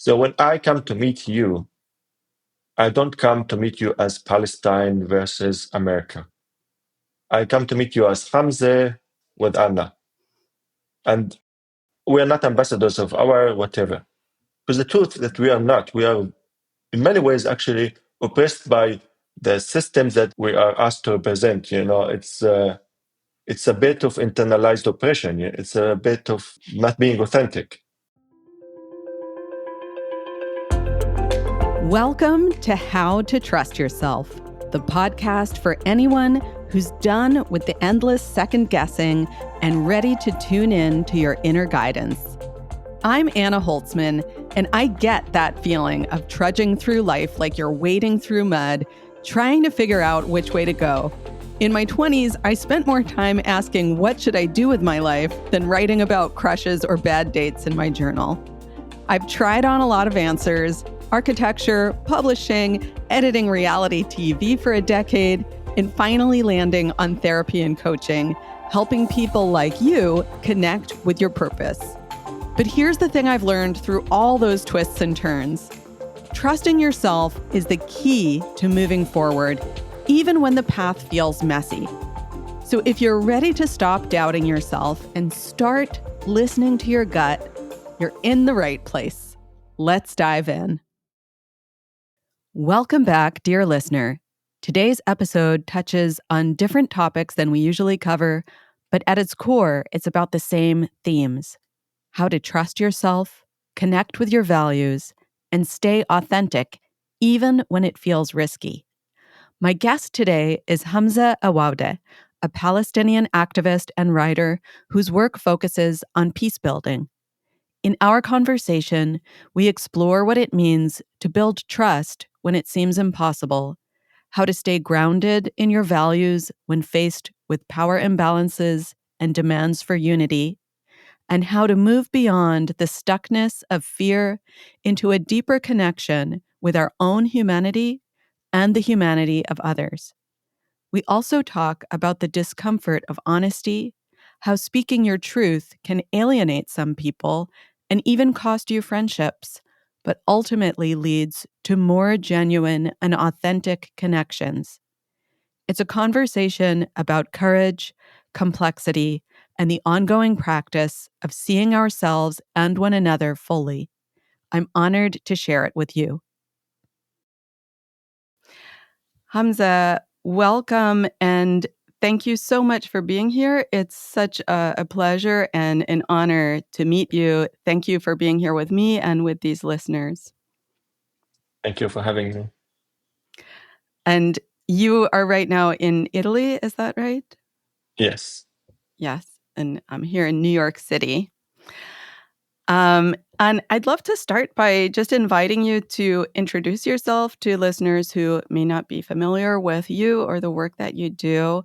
So when I come to meet you, I don't come to meet you as Palestine versus America. I come to meet you as Hamze with Allah. And we are not ambassadors of our whatever. Because the truth that we are not. We are in many ways actually oppressed by the systems that we are asked to represent. It's a bit of internalized oppression. It's a bit of not being authentic. Welcome to How to Trust Yourself, the podcast for anyone who's done with the endless second guessing and ready to tune in to your inner guidance. I'm Anna Holtzman, and I get that feeling of trudging through life like you're wading through mud, trying to figure out which way to go. In my 20s, I spent more time asking what should I do with my life than writing about crushes or bad dates in my journal. I've tried on a lot of answers: architecture, publishing, editing reality TV for a decade, and finally landing on therapy and coaching, helping people like you connect with your purpose. But here's the thing I've learned through all those twists and turns. Trusting yourself is the key to moving forward, even when the path feels messy. So if you're ready to stop doubting yourself and start listening to your gut, you're in the right place. Let's dive in. Welcome back, dear listener. Today's episode touches on different topics than we usually cover, but at its core, it's about the same themes: how to trust yourself, connect with your values, and stay authentic, even when it feels risky. My guest today is Hamze Awawde, a Palestinian activist and writer whose work focuses on peacebuilding. In our conversation, we explore what it means to build trust when it seems impossible, how to stay grounded in your values when faced with power imbalances and demands for unity, and how to move beyond the stuckness of fear into a deeper connection with our own humanity and the humanity of others. We also talk about the discomfort of honesty, how speaking your truth can alienate some people and even cost you friendships, but ultimately leads to more genuine and authentic connections. It's a conversation about courage, complexity, and the ongoing practice of seeing ourselves and one another fully. I'm honored to share it with you. Hamze, welcome, and thank you so much for being here. It's such a pleasure and an honor to meet you. Thank you for being here with me and with these listeners. Thank you for having me. And you are right now in Italy, is that right? Yes. Yes, and I'm here in New York City. And I'd love to start by just inviting you to introduce yourself to listeners who may not be familiar with you or the work that you do.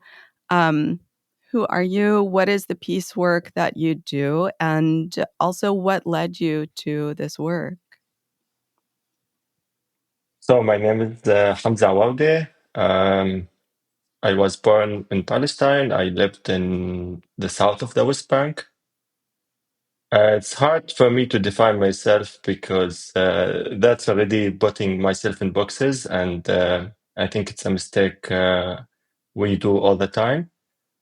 Who are you? What is the peace work that you do? And also, what led you to this work? So my name is Hamze Awawde. I was born in Palestine. I lived in the south of the West Bank. It's hard for me to define myself because that's already putting myself in boxes, and I think it's a mistake we do all the time.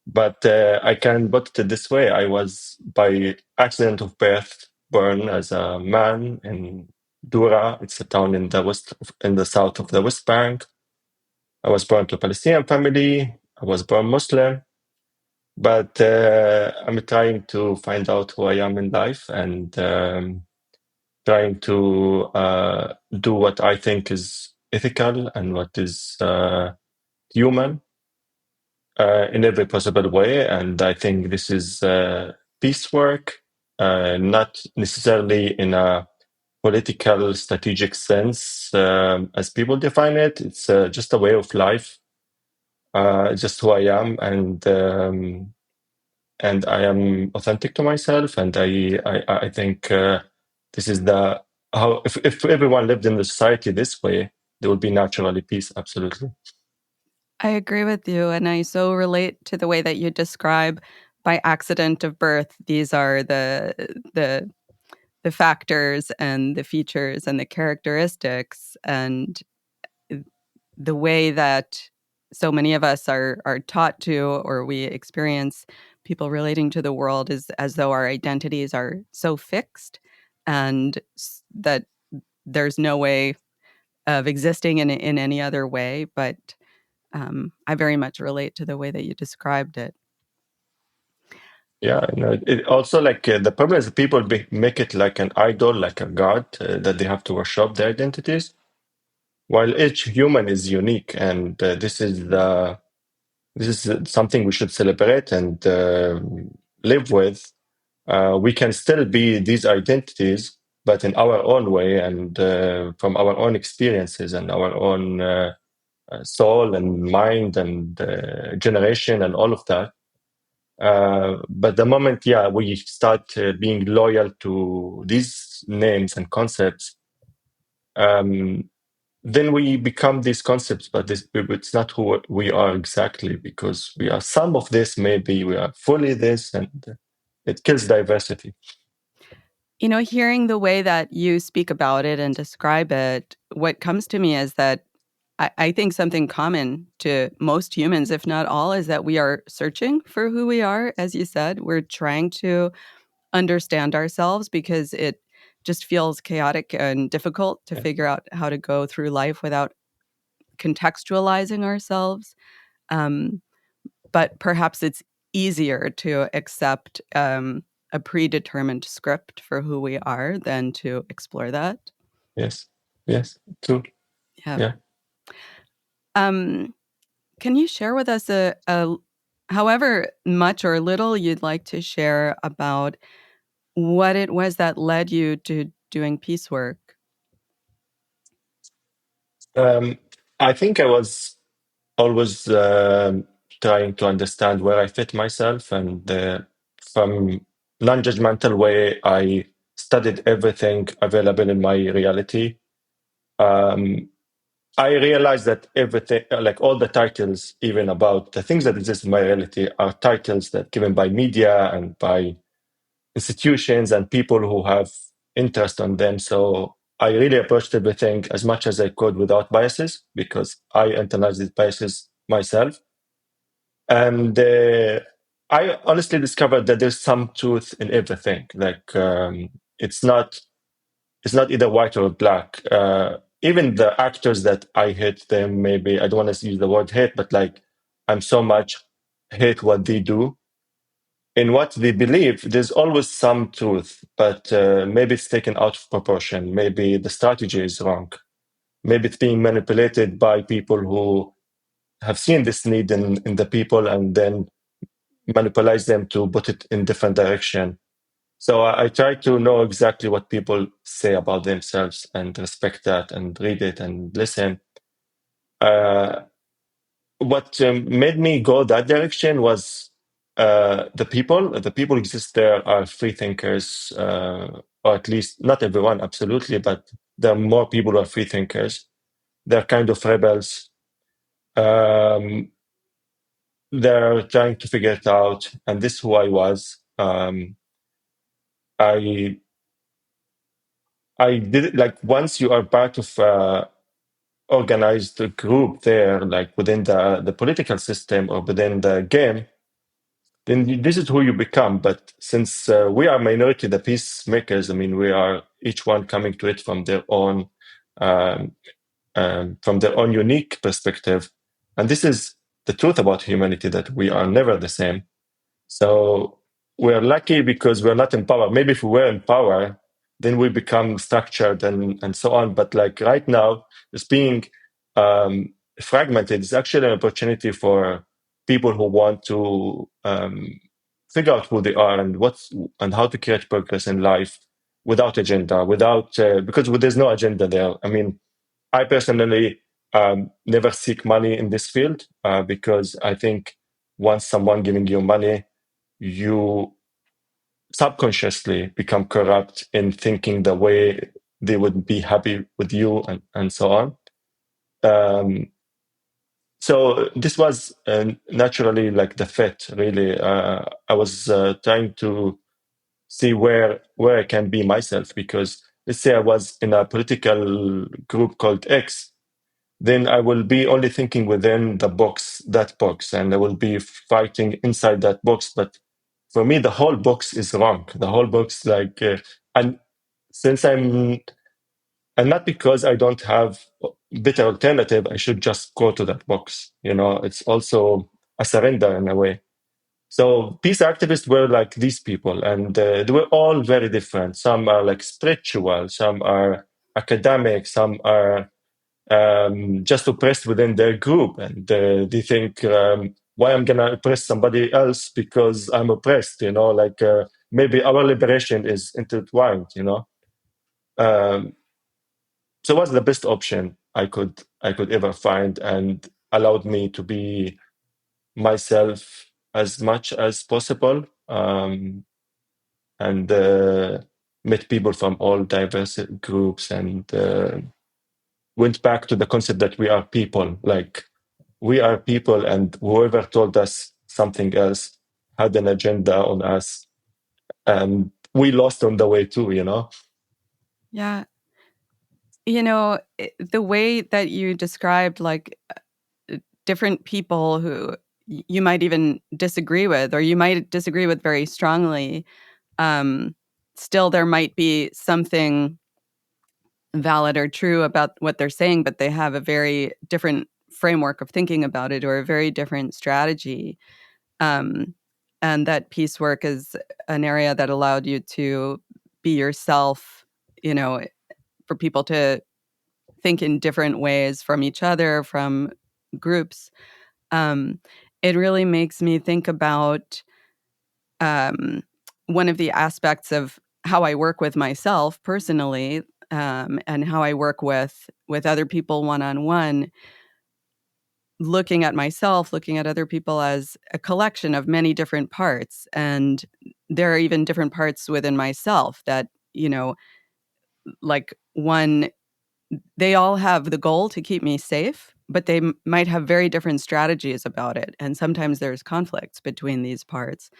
But I can put it this way: I was, by accident of birth, born as a man in Dura. It's a town in the south of the West Bank. I was born to a Palestinian family. I was born Muslim. But I'm trying to find out who I am in life, and trying to do what I think is ethical and what is human in every possible way. And I think this is peace work, not necessarily in a political, strategic sense as people define it. It's just a way of life, just who I am, and I am authentic to myself. And I think this is the how if everyone lived in the society this way, there would be naturally peace. Absolutely. I agree with you, and I so relate to the way that you describe by accident of birth. These are the the factors and the features and the characteristics and the way that so many of us are taught to, or we experience people relating to the world, is as though our identities are so fixed and that there's no way of existing in any other way. But I very much relate to the way that you described it. Yeah, no, it also like the problem is people make it like an idol, like a god that they have to worship their identities, while each human is unique, and this is something we should celebrate and live with. We can still be these identities, but in our own way and from our own experiences and our own soul and mind and generation and all of that. But the moment, yeah, we start being loyal to these names and concepts, um, then we become these concepts, but it's not who we are exactly, because we are some of this, maybe we are fully this, and it kills diversity. You know, hearing the way that you speak about it and describe it, what comes to me is that I think something common to most humans, if not all, is that we are searching for who we are. As you said, we're trying to understand ourselves because it just feels chaotic and difficult to Yeah. figure out how to go through life without contextualizing ourselves. Um, but perhaps it's easier to accept a predetermined script for who we are than to explore that. Yes. Yes. True. Yeah. Yeah. Um, can you share with us however much or little you'd like to share about what it was that led you to doing peace work? Um, I think I was always trying to understand where I fit myself, and from non-judgmental way, I studied everything available in my reality. Um, I realized that everything, like all the titles, even about the things that exist in my reality, are titles that given by media and by institutions and people who have interest on them. So I really approached everything as much as I could without biases, because I internalize these biases myself. And I honestly discovered that there's some truth in everything. Like it's not either white or black. Even the actors that I hate them, maybe I don't want to use the word hate, but like I'm so much hate what they do. In what they believe, there's always some truth, but maybe it's taken out of proportion. Maybe the strategy is wrong. Maybe it's being manipulated by people who have seen this need in the people and then manipulate them to put it in different direction. So I try to know exactly what people say about themselves and respect that and read it and listen. Uh, what made me go that direction was the people. The people exist there are free thinkers, or at least not everyone, absolutely, but there are more people who are free thinkers. They're kind of rebels. Um, they're trying to figure it out, and this is who I was. I I did it like once you are part of organized group there, like within the political system or within the game, then this is who you become. But since we are minority, the peacemakers, I mean, we are each one coming to it um, from their own unique perspective, and this is the truth about humanity, that we are never the same. So we're lucky because we're not in power. Maybe if we were in power, then we become structured and so on. But like right now, it's being fragmented. It's actually an opportunity for people who want to figure out who they are and and how to create progress in life without agenda, without because there's no agenda there. I mean, I personally never seek money in this field because I think once someone giving you money, you subconsciously become corrupt in thinking the way they would be happy with you and so on. Um, so this was naturally like the fit, really. I was trying to see where I can be myself. Because let's say I was in a political group called X, then I will be only thinking within that box, and I will be fighting inside that box. But for me, the whole box is wrong. The whole box, and since and not because I don't have better alternative, I should just go to that box. It's also a surrender in a way. So peace activists were like these people, and they were all very different. Some are like spiritual, some are academic, some are just oppressed within their group, and they think, why I'm gonna oppress somebody else because I'm oppressed? Maybe our liberation is intertwined. Um, so what's the best option I could ever find, and allowed me to be myself as much as possible, and met people from all diverse groups, and went back to the concept that we are people. Like, we are people, and whoever told us something else had an agenda on us, and we lost on the way too. Yeah. The way that you described, like, different people who you might even disagree with, or you might disagree with very strongly, um, still there might be something valid or true about what they're saying, but they have a very different framework of thinking about it, or a very different strategy. Um, and that piecework is an area that allowed you to be yourself, for people to think in different ways from each other, from groups. Um, it really makes me think about um, one of the aspects of how I work with myself personally, and how I work with other people one on one. Looking at myself, looking at other people as a collection of many different parts, and there are even different parts within myself that, like one, they all have the goal to keep me safe, but they might have very different strategies about it. And sometimes there's conflicts between these parts,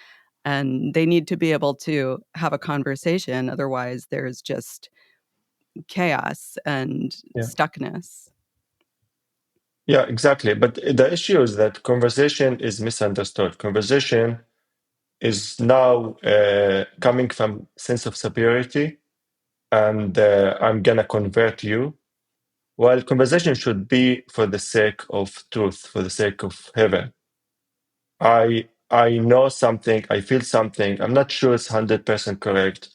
and they need to be able to have a conversation. Otherwise, there's just chaos and Yeah. stuckness. Yeah, exactly. But the issue is that conversation is misunderstood. Conversation is now coming from sense of superiority, and I'm gonna convert you. While conversation should be for the sake of truth, for the sake of heaven. I know something, I feel something. I'm not sure it's 100% correct,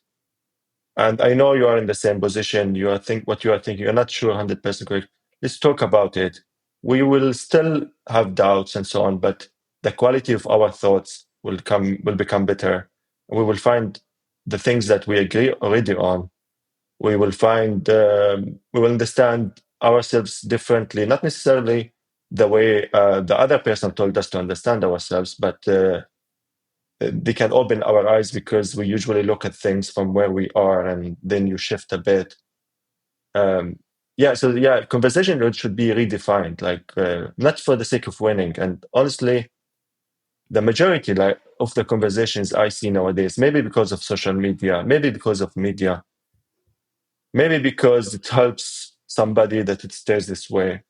and I know you are in the same position. You are think what you are thinking. You're not sure 100% correct. Let's talk about it. We will still have doubts and so on, but the quality of our thoughts will become better. We will find the things that we agree already on. We will understand ourselves differently, not necessarily the way the other person told us to understand ourselves, but they can open our eyes, because we usually look at things from where we are, and then you shift a bit. So conversation should be redefined, like, not for the sake of winning. And honestly, the majority, like, of the conversations I see nowadays, maybe because of social media, maybe because of media, maybe because it helps somebody that it stays this way,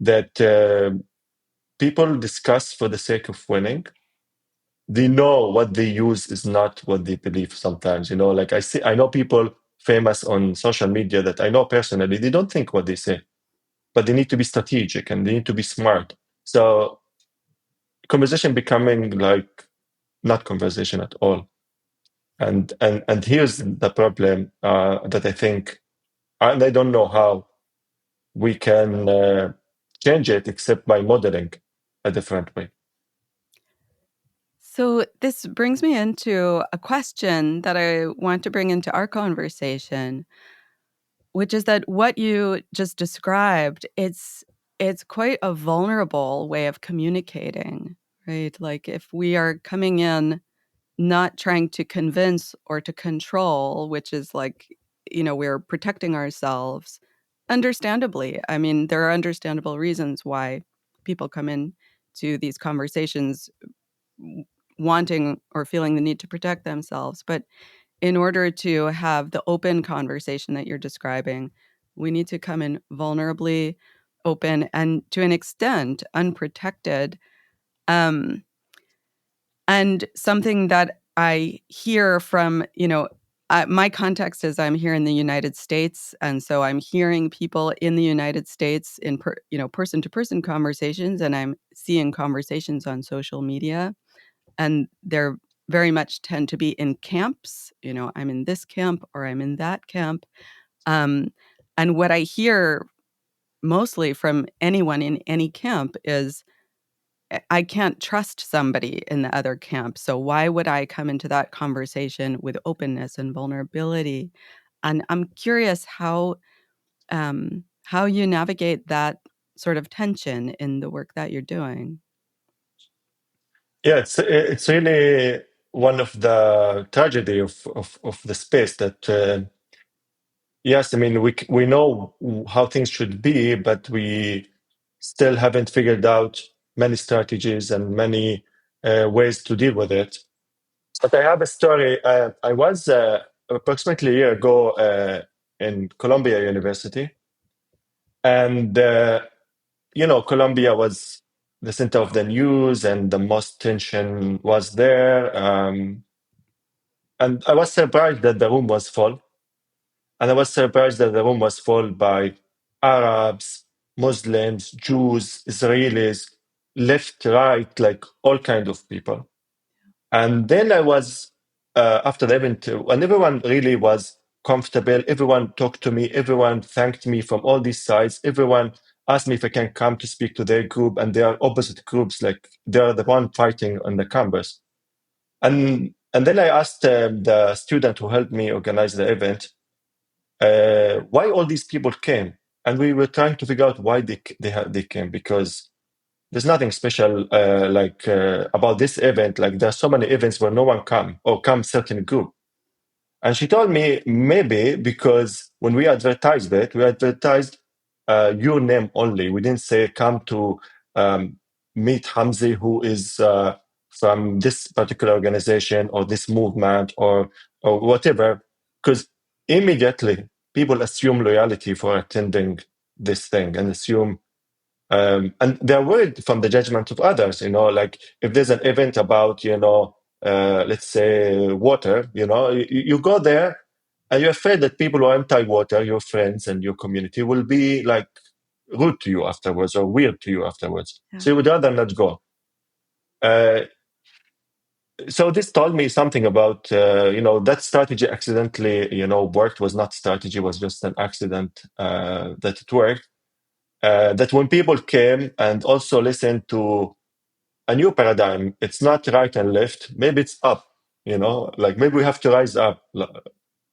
that people discuss for the sake of winning. They know what they use is not what they believe sometimes. Like, I know people famous on social media that I know personally, they don't think what they say, but they need to be strategic and they need to be smart. So conversation becoming like not conversation at all. And here's the problem, that I think, and I don't know how we can change it except by modeling a different way. So this brings me into a question that I want to bring into our conversation, which is that what you just described, it's quite a vulnerable way of communicating, right? Like, if we are coming in not trying to convince or to control, which is like, we're protecting ourselves, understandably. I mean, there are understandable reasons why people come in to these conversations wanting or feeling the need to protect themselves. But in order to have the open conversation that you're describing, we need to come in vulnerably open and, to an extent, unprotected. And something that I hear from, my context is I'm here in the United States, and so I'm hearing people in the United States in person-to-person conversations, and I'm seeing conversations on social media, and they're very much tend to be in camps. I'm in this camp or I'm in that camp, and what I hear mostly from anyone in any camp is, I can't trust somebody in the other camp, so why would I come into that conversation with openness and vulnerability? And I'm curious how you navigate that sort of tension in the work that you're doing. Yeah, it's really one of the tragedy of the space that yes, I mean we know how things should be, but we still haven't figured out many strategies and many ways to deal with it. But I have a story. I was approximately a year ago in Columbia University, and Columbia was the center of the news, and the most tension was there. And I was surprised that the room was full, and I was surprised that the room was full by Arabs, Muslims, Jews, Israelis, left, right, like all kind of people. And then I was, after the event, and everyone really was comfortable. Everyone talked to me. Everyone thanked me from all these sides. Everyone asked me if I can come to speak to their group. And they are opposite groups, like they are the one fighting on the campus. And then I asked the student who helped me organize the event, why all these people came. And we were trying to figure out why they came, because there's nothing special about this event. Like there are so many events where no one come or come certain group. And she told me maybe because when we advertised it, we advertised your name only. We didn't say come to meet Hamze, who is from this particular organization or this movement or whatever, because immediately people assume loyalty for attending this thing and assume and they're worried from the judgment of others, like if there's an event about, let's say water, you go there and you're afraid that people who are anti-water, your friends and your community, will be like rude to you afterwards or weird to you afterwards. Yeah. So you would rather not go. So this told me something about, that strategy accidentally, worked, was not strategy, was just an accident that it worked. That when people came and also listened to a new paradigm, it's not right and left, maybe it's up, like maybe we have to rise up,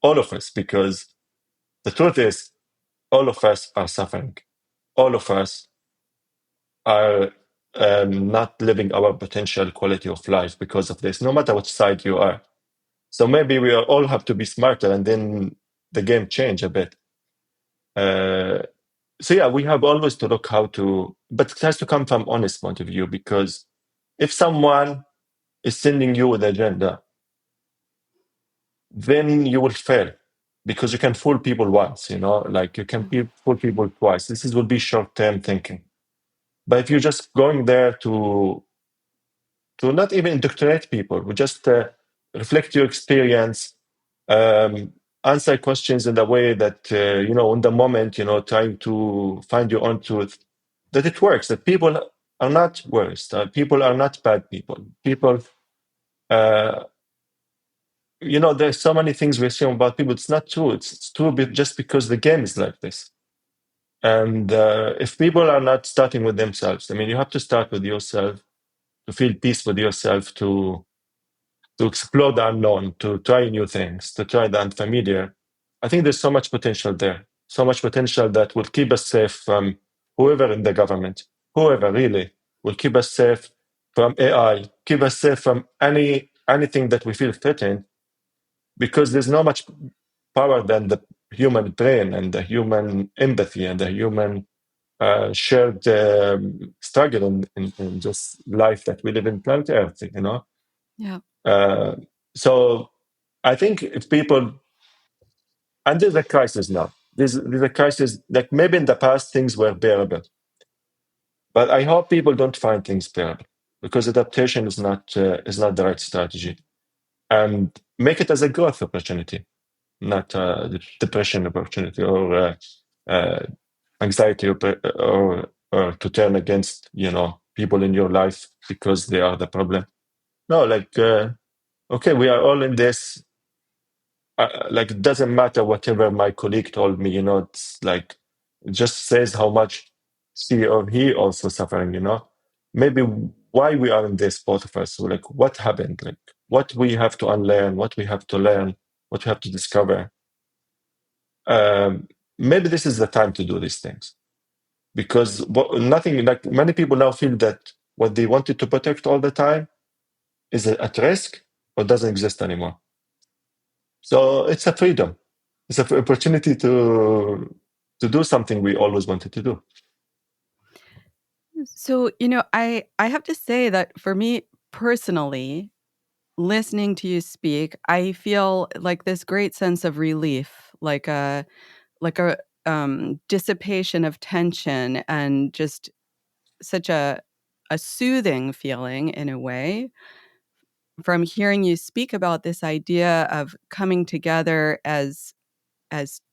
all of us, because the truth is, all of us are suffering. All of us are not living our potential quality of life because of this, no matter which side you are. So maybe we all have to be smarter, and then the game change a bit. So yeah, we have always to look how to, but it has to come from honest point of view, because if someone is sending you with agenda, then you will fail, because you can fool people once, like you can fool people twice. Will be short-term thinking. But if you're just going there to not even indoctrinate people, we just reflect your experience, answer questions in a way that, in the moment, trying to find your own truth, that it works, that people are not worse, people are not bad people. People, there's so many things we assume about people. It's not true. It's true just because the game is like this. And if people are not starting with themselves, I mean, you have to start with yourself, to feel peace with yourself, to explore the unknown, to try new things, to try the unfamiliar. I think there's so much potential there, so much potential that will keep us safe from whoever in the government, whoever really will keep us safe from AI, keep us safe from anything that we feel threatened, because there's no much power than the human brain and the human empathy and the human shared struggle in just life that we live in planet Earth, Yeah. Uh, so I think if people, and there's a crisis now. There's a crisis. Like maybe in the past things were bearable, but I hope people don't find things bearable because adaptation is not the right strategy. And make it as a growth opportunity, not depression opportunity or anxiety or to turn against people in your life because they are the problem. No, like okay, we are all in this. Like it doesn't matter whatever my colleague told me. It's like it just says how much she or he also suffering. Maybe why we are in this, both of us. So like, what happened? Like, what we have to unlearn, what we have to learn, what we have to discover. Maybe this is the time to do these things because nothing like many people now feel that what they wanted to protect all the time is at risk or doesn't exist anymore. So it's a freedom. It's an opportunity to do something we always wanted to do. So, I have to say that for me personally, listening to you speak, I feel like this great sense of relief, like a dissipation of tension and just such a soothing feeling in a way from hearing you speak about this idea of coming together as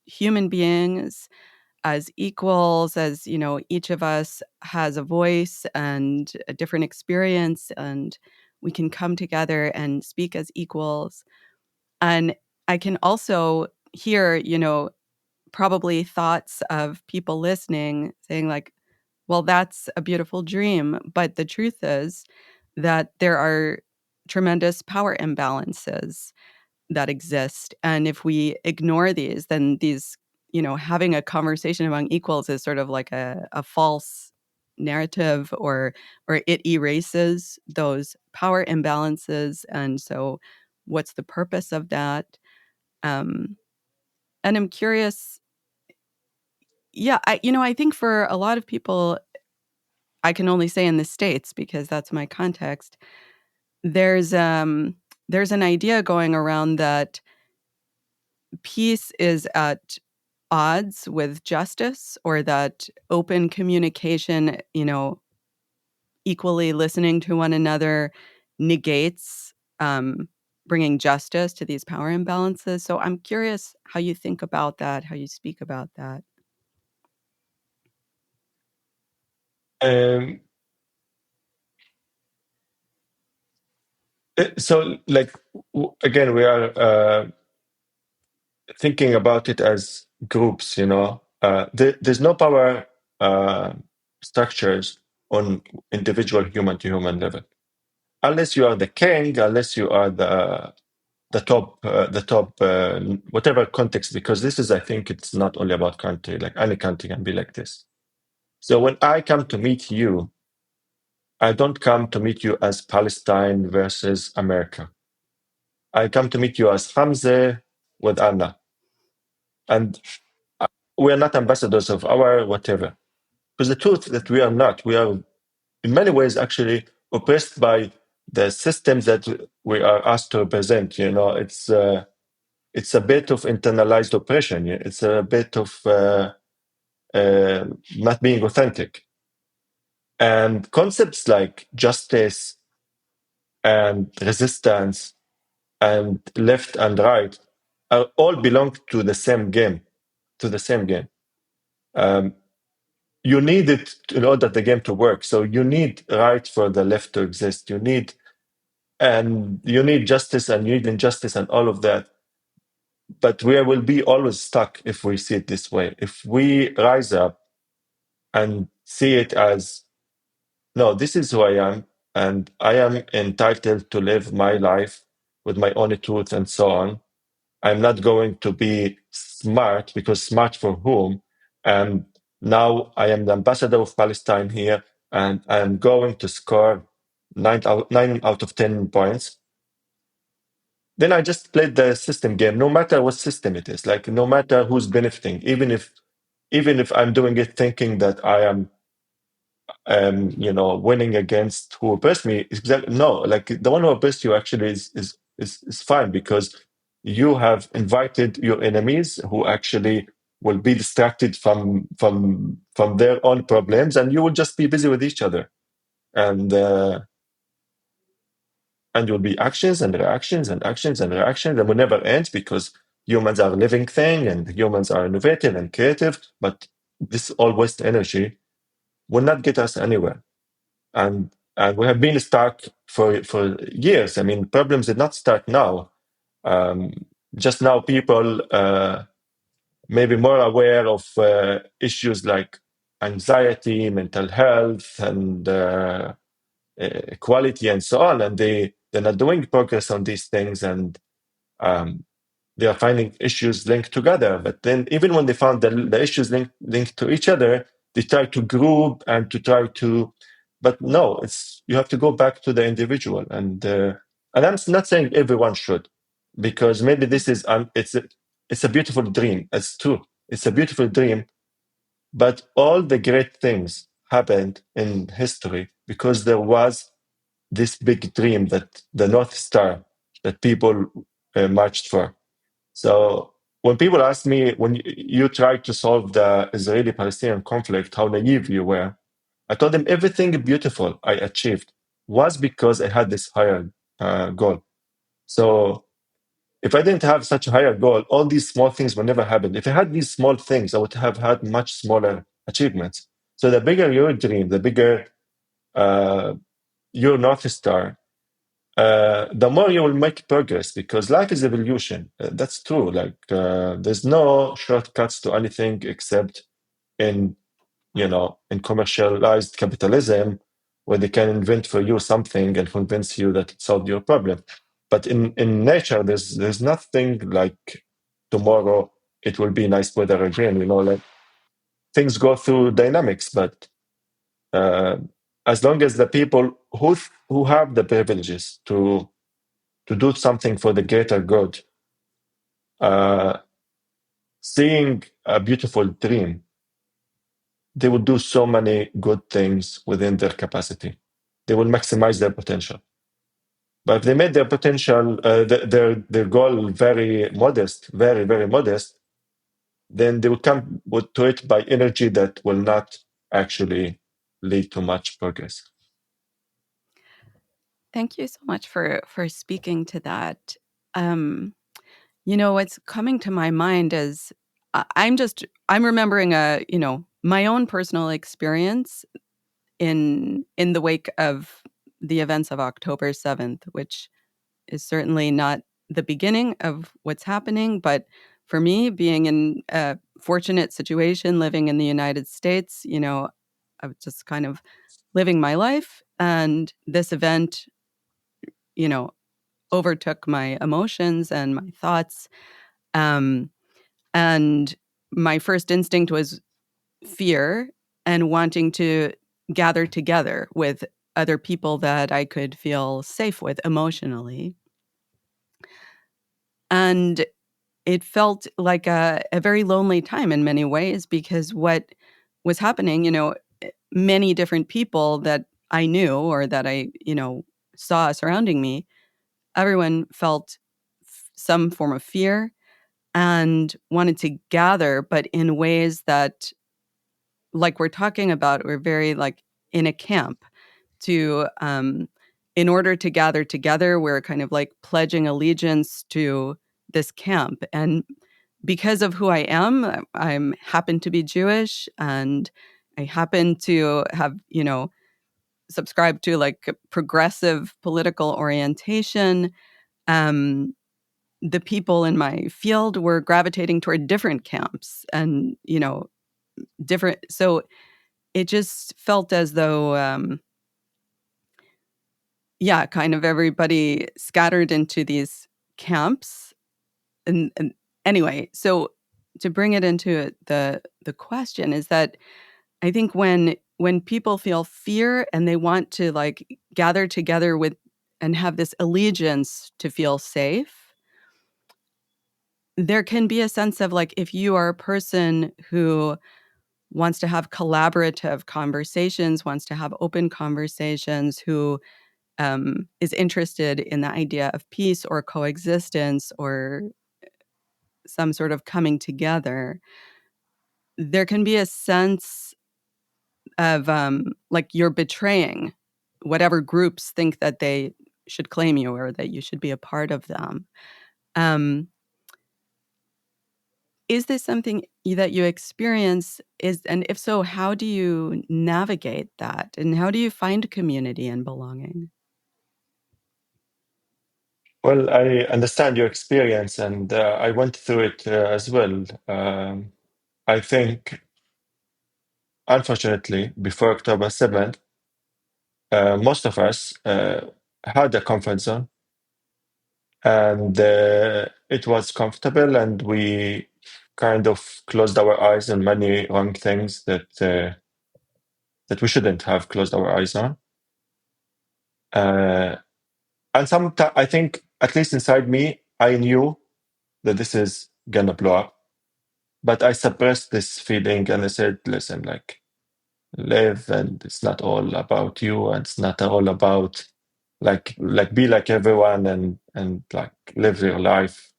human beings, as equals, as each of us has a voice and a different experience, and we can come together and speak as equals. And I can also hear, probably thoughts of people listening saying, like, well, that's a beautiful dream. But the truth is that there are tremendous power imbalances that exist. And if we ignore these, then having a conversation among equals is sort of like a false narrative, or it erases those power imbalances. And so what's the purpose of that? Um, and I'm curious, yeah, I think for a lot of people, I can only say in the States because that's my context, there's there's an idea going around that peace is at odds with justice, or that open communication, equally listening to one another negates um, bringing justice to these power imbalances. So I'm curious how you think about that, how you speak about that. Um, so, like, again, we are thinking about it as groups. There's no power uh, structures on individual human to human level, unless you are the king, unless you are the top whatever context. Because this is, I think, it's not only about country. Like any country can be like this. So when I come to meet you, I don't come to meet you as Palestine versus America. I come to meet you as Hamze with Anna. And we are not ambassadors of our whatever. Because the truth that we are not, we are in many ways actually oppressed by the systems that we are asked to represent. It's a bit of internalized oppression. Yeah? It's a bit of not being authentic. And concepts like justice and resistance and left and right all belong to the same game. To the same game. Um, you need it in order the game to work. So you need right for the left to exist. You need justice and you need injustice and all of that. But we will be always stuck if we see it this way. If we rise up and see it as, no, this is who I am, and I am entitled to live my life with my own truth and so on. I'm not going to be smart, because smart for whom? And now I am the ambassador of Palestine here, and I'm going to score 9 out of 10 points. Then I just played the system game, no matter what system it is, like no matter who's benefiting, even if I'm doing it thinking that I am winning against who oppressed me. Exactly, no, like the one who oppressed you actually is fine, because you have invited your enemies who actually will be distracted from their own problems, and you will just be busy with each other, and you'll be actions and reactions and actions and reactions, and will never end, because humans are a living thing and humans are innovative and creative, but this all waste energy will not get us anywhere. And we have been stuck for years. I mean, problems did not start now. Um, just now, people maybe more aware of issues like anxiety, mental health, and equality, and so on. And they're not doing progress on these things, and um, they are finding issues linked together. But then, even when they found the issues linked to each other, they try to group and to try to. But no, it's you have to go back to the individual, and I'm not saying everyone should, because maybe this is it's a beautiful dream. It's true. It's a beautiful dream, but all the great things happened in history because there was this big dream, that the North Star that people marched for. So when people ask me, when you tried to solve the Israeli-Palestinian conflict, how naive you were, I told them everything beautiful I achieved was because I had this higher goal. So if I didn't have such a higher goal, all these small things would never happen. If I had these small things, I would have had much smaller achievements. So the bigger your dream, the bigger uh, your North Star, the more you will make progress, because life is evolution. That's true. Like there's no shortcuts to anything except in in commercialized capitalism, where they can invent for you something and convince you that it solved your problem. But in nature, there's nothing like tomorrow it will be nice weather again. Like things go through dynamics, but uh, as long as the people who have the privileges to do something for the greater good, uh, seeing a beautiful dream, they will do so many good things within their capacity. They will maximize their potential. But if they made their potential, their goal very modest, very, very modest, then they will come to it by energy that will not actually lead to much progress. Thank you so much for speaking to that. What's coming to my mind is I'm remembering my own personal experience in the wake of the events of October 7th, which is certainly not the beginning of what's happening, but for me, being in a fortunate situation, living in the United States, I was just kind of living my life, and this event, you know, overtook my emotions and my thoughts. Um, and my first instinct was fear and wanting to gather together with other people that I could feel safe with emotionally. And it felt like a very lonely time in many ways, because what was happening, many different people that I knew or that I, saw surrounding me, everyone felt some form of fear and wanted to gather, but in ways that, like we're talking about, we're very like in a camp to, in order to gather together, we're kind of like pledging allegiance to this camp. And because of who I am, I'm happen to be Jewish, and I happen to have, subscribed to like progressive political orientation. Um, the people in my field were gravitating toward different camps and, different. So it just felt as though, yeah, kind of everybody scattered into these camps. And anyway, so to bring it into the question is that I think when people feel fear and they want to like gather together with and have this allegiance to feel safe, there can be a sense of like if you are a person who wants to have collaborative conversations, wants to have open conversations, who is interested in the idea of peace or coexistence or some sort of coming together, there can be a sense of like you're betraying whatever groups think that they should claim you or that you should be a part of them. Um, is this something that you experience? And if so, how do you navigate that? And how do you find community and belonging? Well, I understand your experience, and I went through it as well. I think, unfortunately, before October 7th, most of us had a comfort zone, and it was comfortable, and we kind of closed our eyes on many wrong things that we shouldn't have closed our eyes on. And sometimes I think, at least inside me, I knew that this is gonna blow up, but I suppressed this feeling and I said, listen, like, live, and it's not all about you, and it's not all about like be like everyone, and like live your life.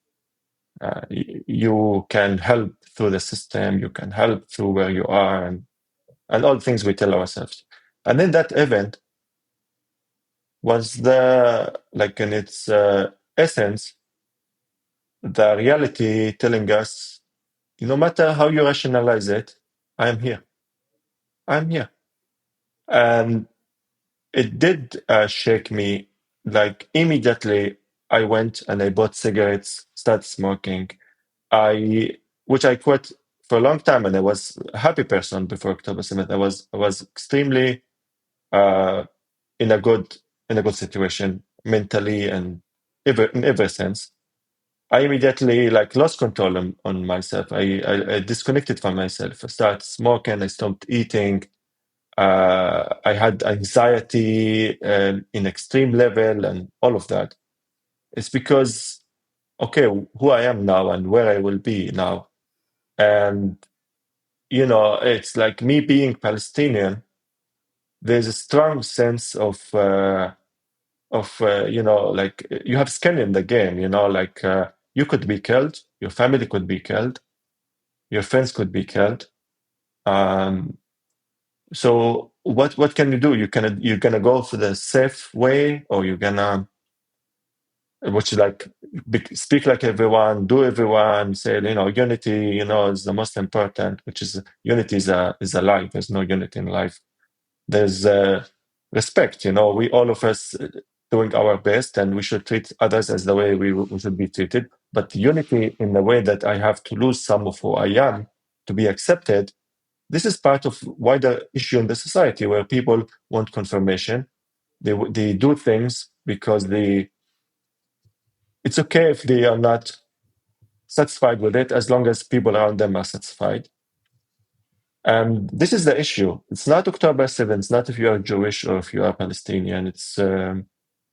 You can help through the system, you can help through where you are, and all things we tell ourselves. And then that event was like in its essence, the reality telling us, no matter how you rationalize it, I am here. I'm here. And it did shake me. Like immediately, I went and I bought cigarettes, started smoking. Which I quit for a long time, and I was a happy person before October 7th. I was extremely uh, in a good situation mentally and in every sense. I immediately like lost control on myself. I disconnected from myself. I started smoking. I stopped eating. I had anxiety in extreme level and all of that. It's because, okay, who I am now and where I will be now. And, it's like me being Palestinian, there's a strong sense like you have skin in the game, like you could be killed, your family could be killed, your friends could be killed. Um, so what can you do? You're gonna go for the safe way, or you're gonna, which is like speak like everyone, do everyone, say, unity, is the most important, which is unity is a lie. There's no unity in life. There's respect, we all of us doing our best, and we should treat others as the way we should be treated. But unity in the way that I have to lose some of who I am to be accepted, this is part of wider issue in the society where people want confirmation. They do things because it's okay if they are not satisfied with it, as long as people around them are satisfied. And this is the issue. It's not October 7th. It's not if you are Jewish or if you are Palestinian. It's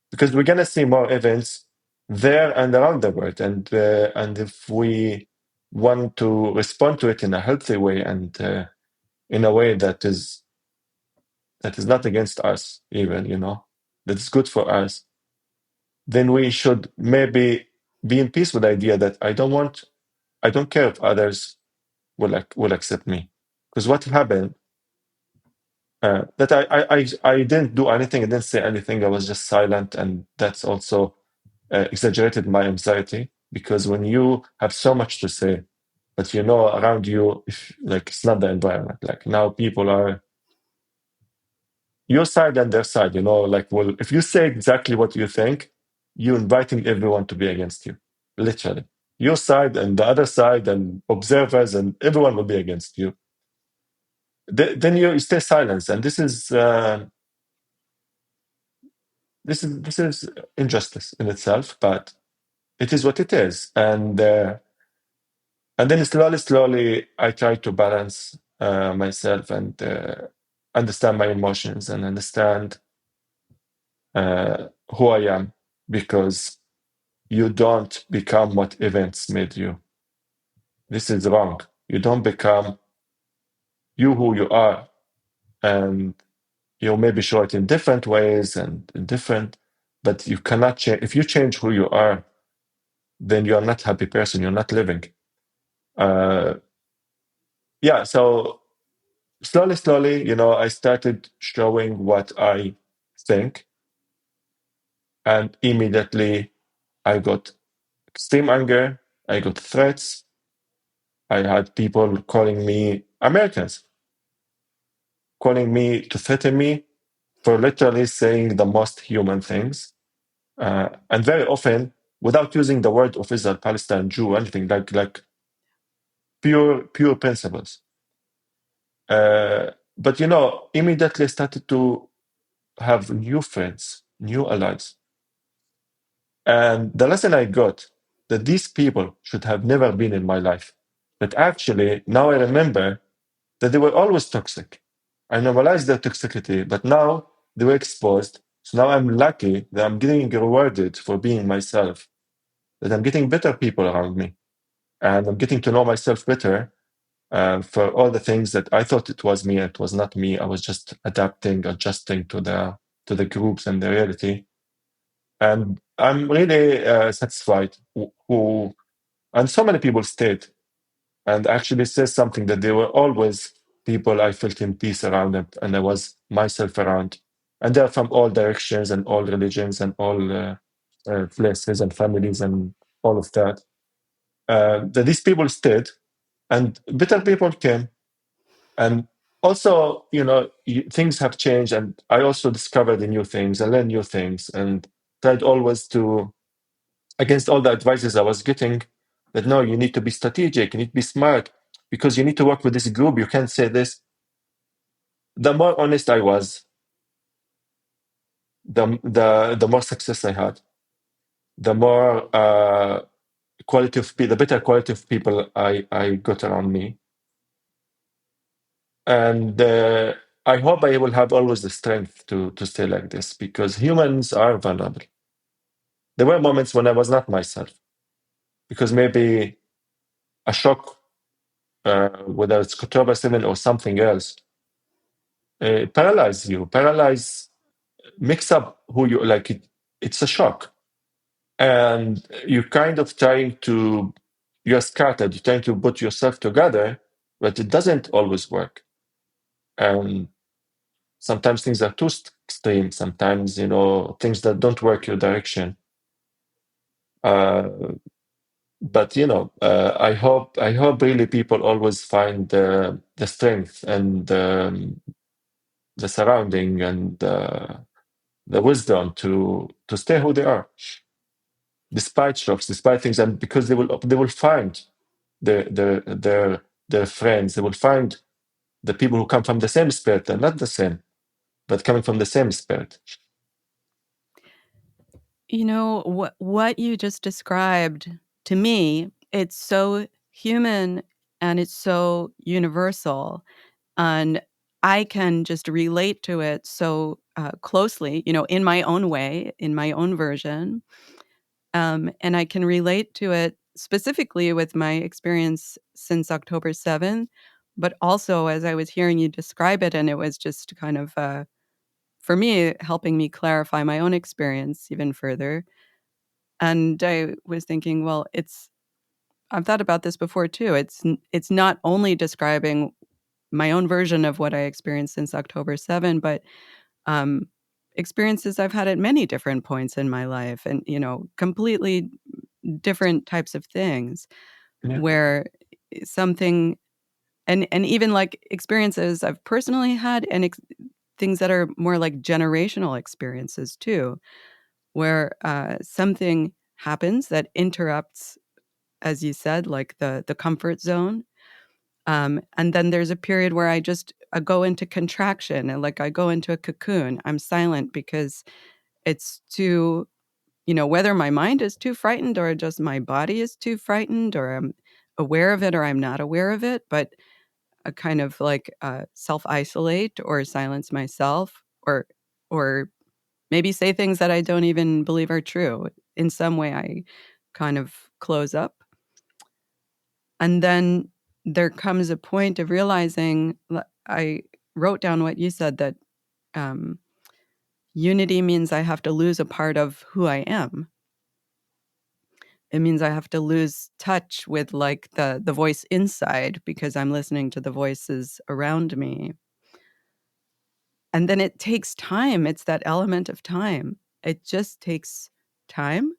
because we're going to see more events there and around the world. And if we want to respond to it in a healthy way, and in a way that is not against us, even, that is good for us, then we should maybe be in peace with the idea that I don't care if others will accept me. Because what happened, that I didn't do anything, I didn't say anything, I was just silent, and that's also exaggerated my anxiety, because when you have so much to say, but around you, like it's not the environment. Like now, people are your side and their side. Like, well, if you say exactly what you think, you're inviting everyone to be against you, literally. Your side and the other side and observers and everyone will be against you. Then you stay silent, and this is injustice in itself, but it is what it is. And then slowly, I try to balance myself and understand my emotions and understand who I am, because you don't become what events made you. This is wrong. You don't become you who you are, and you'll maybe show it in different ways and in different, but you cannot change. If you change who you are, then you're not a happy person. You're not living. Uh, yeah. So slowly, I started showing what I think, and immediately I got extreme anger. I got threats. I had people calling me Americans, calling me to threaten me for literally saying the most human things. And very often, without using the word of Israel, Palestine, Jew, anything like pure principles. But immediately I started to have new friends, new allies. And the lesson I got that these people should have never been in my life. But actually, now I remember that they were always toxic. I normalized their toxicity, but now they were exposed. So now I'm lucky that I'm getting rewarded for being myself, that I'm getting better people around me, and I'm getting to know myself better for all the things that I thought it was me. It was not me. I was just adapting, adjusting to the groups and the reality. And I'm really satisfied. And so many people stayed and actually says something that they were always people I felt in peace around them, and I was myself around. And they're from all directions and all religions and all places and families and all of that. That these people stayed, and better people came. And also, things have changed, and I also discovered the new things and learned new things, and tried always to, against all the advices I was getting, that no, you need to be strategic, you need to be smart, because you need to work with this group. You can't say this. The more honest I was, the more success I had, the more the better quality of people I got around me, and I hope I will have always the strength to stay like this, because humans are vulnerable. There were moments when I was not myself, because maybe a shock, whether it's October 7 or something else, paralyze, mix up who you like. It's a shock, and you're kind of you're scattered. You're trying to put yourself together, but it doesn't always work. And sometimes things are too extreme. Sometimes things that don't work your direction. Uh, but I hope really people always find the strength and the surrounding and the wisdom to stay who they are, despite shocks, despite things, and because they will find their friends. They will find the people who come from the same spirit, and not the same, but coming from the same spirit. What you just described, to me, it's so human and it's so universal. And I can just relate to it so closely, in my own way, in my own version. And I can relate to it specifically with my experience since October 7th, but also as I was hearing you describe it, and it was just kind of, for me, helping me clarify my own experience even further. And I was thinking, well, I've thought about this before too. It's not only describing my own version of what I experienced since October 7, but um, experiences I've had at many different points in my life, and completely different types of things Yeah. where something, and even like experiences I've personally had, and things that are more like generational experiences too, where something happens that interrupts, as you said, like the comfort zone. And then there's a period where I go into contraction, and like I go into a cocoon. I'm silent because it's too, whether my mind is too frightened or just my body is too frightened, or I'm aware of it or I'm not aware of it, but a kind of like self-isolate or silence myself, or maybe say things that I don't even believe are true. In some way, I kind of close up. And then there comes a point of realizing, I wrote down what you said, that unity means I have to lose a part of who I am. It means I have to lose touch with like the voice inside because I'm listening to the voices around me. And then it takes time. It's that element of time. It just takes time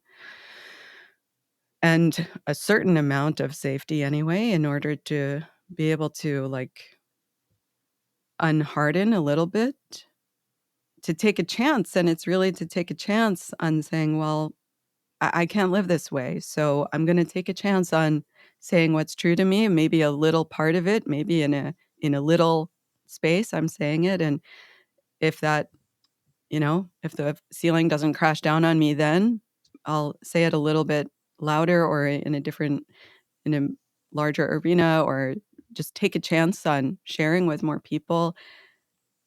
and a certain amount of safety anyway, in order to be able to like unharden a little bit, to take a chance. And it's really to take a chance on saying, well, I can't live this way. So I'm going to take a chance on saying what's true to me, maybe a little part of it, maybe in a little space I'm saying it. And if that, if the ceiling doesn't crash down on me, then I'll say it a little bit louder or in a larger arena, or just take a chance on sharing with more people.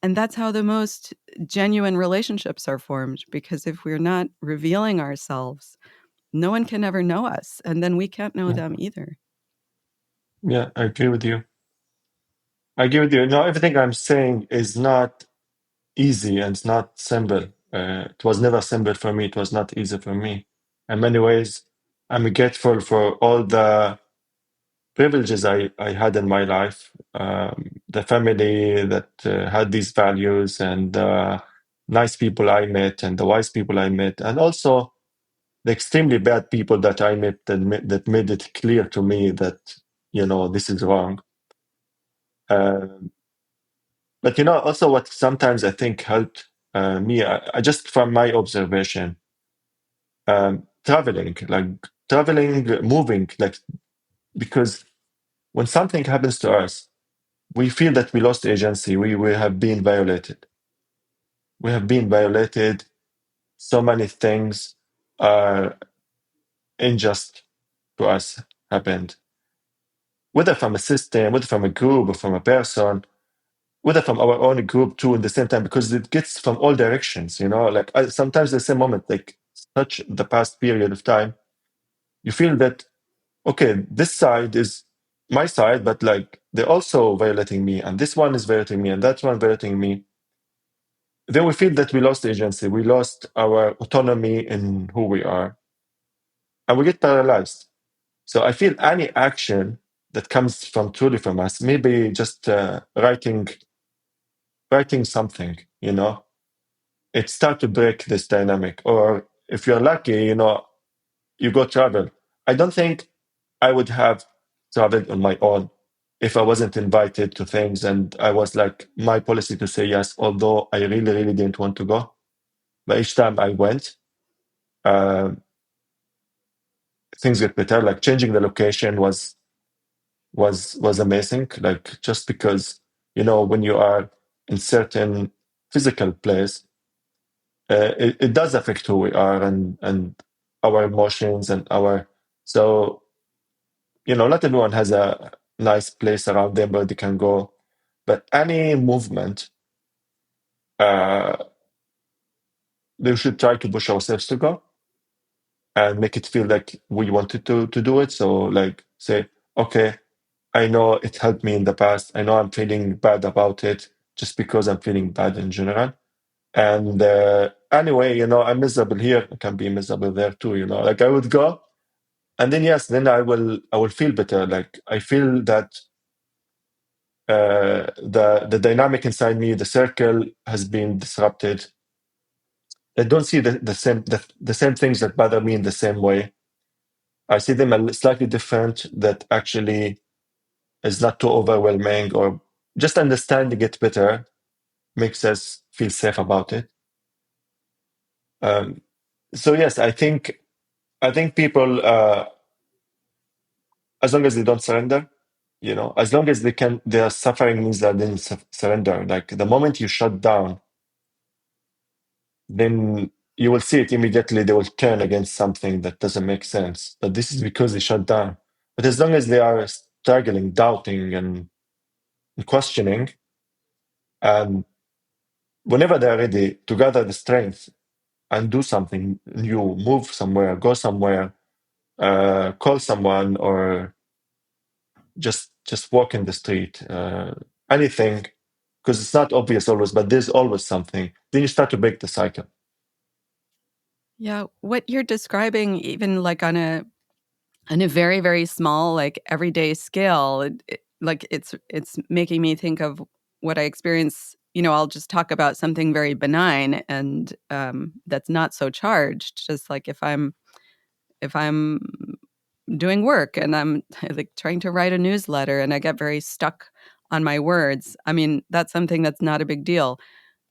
And that's how the most genuine relationships are formed, because if we're not revealing ourselves, no one can ever know us, and then we can't know them either. Yeah, I agree with you. No, everything I'm saying is not easy and it's not simple. It was never simple for me. It was not easy for me. In many ways, I'm grateful for all the privileges I had in my life, the family that had these values, and the nice people I met, and the wise people I met, and also the extremely bad people that I met that made it clear to me that, this is wrong. But also what sometimes I think helped me, I just from my observation, traveling, moving, like, because when something happens to us, we feel that we lost agency. We have been violated. We have been violated. So many things are unjust to us happened, whether from a system, whether from a group, or from a person, whether from our own group too, in the same time, because it gets from all directions. Like sometimes the same moment, like such the past period of time, you feel that okay, this side is my side, but like they're also violating me, and this one is violating me, and that one violating me. Then we feel that we lost agency, we lost our autonomy in who we are, and we get paralyzed. So I feel any action that comes from truly from us, maybe just writing something, it start to break this dynamic. Or if you're lucky, you go travel. I don't think I would have traveled on my own if I wasn't invited to things and I was like my policy to say yes, although I really, really didn't want to go. But each time I went, uh, things get better. Like changing the location was amazing. Like just because when you are in certain physical place, it does affect who we are and our emotions and our so not everyone has a nice place around them where they can go, but any movement, uh, we should try to push ourselves to go and make it feel like we wanted to do it. So like say, okay, I know it helped me in the past. I know I'm feeling bad about it just because I'm feeling bad in general. And anyway, I'm miserable here. I can be miserable there too. Like I would go, and then yes, then I will feel better. Like I feel that the dynamic inside me, the circle has been disrupted. I don't see the same things that bother me in the same way. I see them a slightly different. That actually is not too overwhelming, or just understanding it better makes us feel safe about it. Um, so yes, I think people, as long as they don't surrender, as long as their suffering means that they didn't surrender. Like the moment you shut down, then you will see it immediately. They will turn against something that doesn't make sense. But this is because they shut down. But as long as they are struggling, doubting, and questioning, and whenever they're ready to gather the strength and do something new, move somewhere, go somewhere, call someone, or just just walk in the street, anything, because it's not obvious always, but there's always something. Then you start to break the cycle. Yeah, what you're describing, even like on a very, very small, like everyday scale, like it's making me think of what I experience. I'll just talk about something very benign and that's not so charged. Just like if I'm doing work and I'm like trying to write a newsletter and I get very stuck on my words. I mean, that's something that's not a big deal,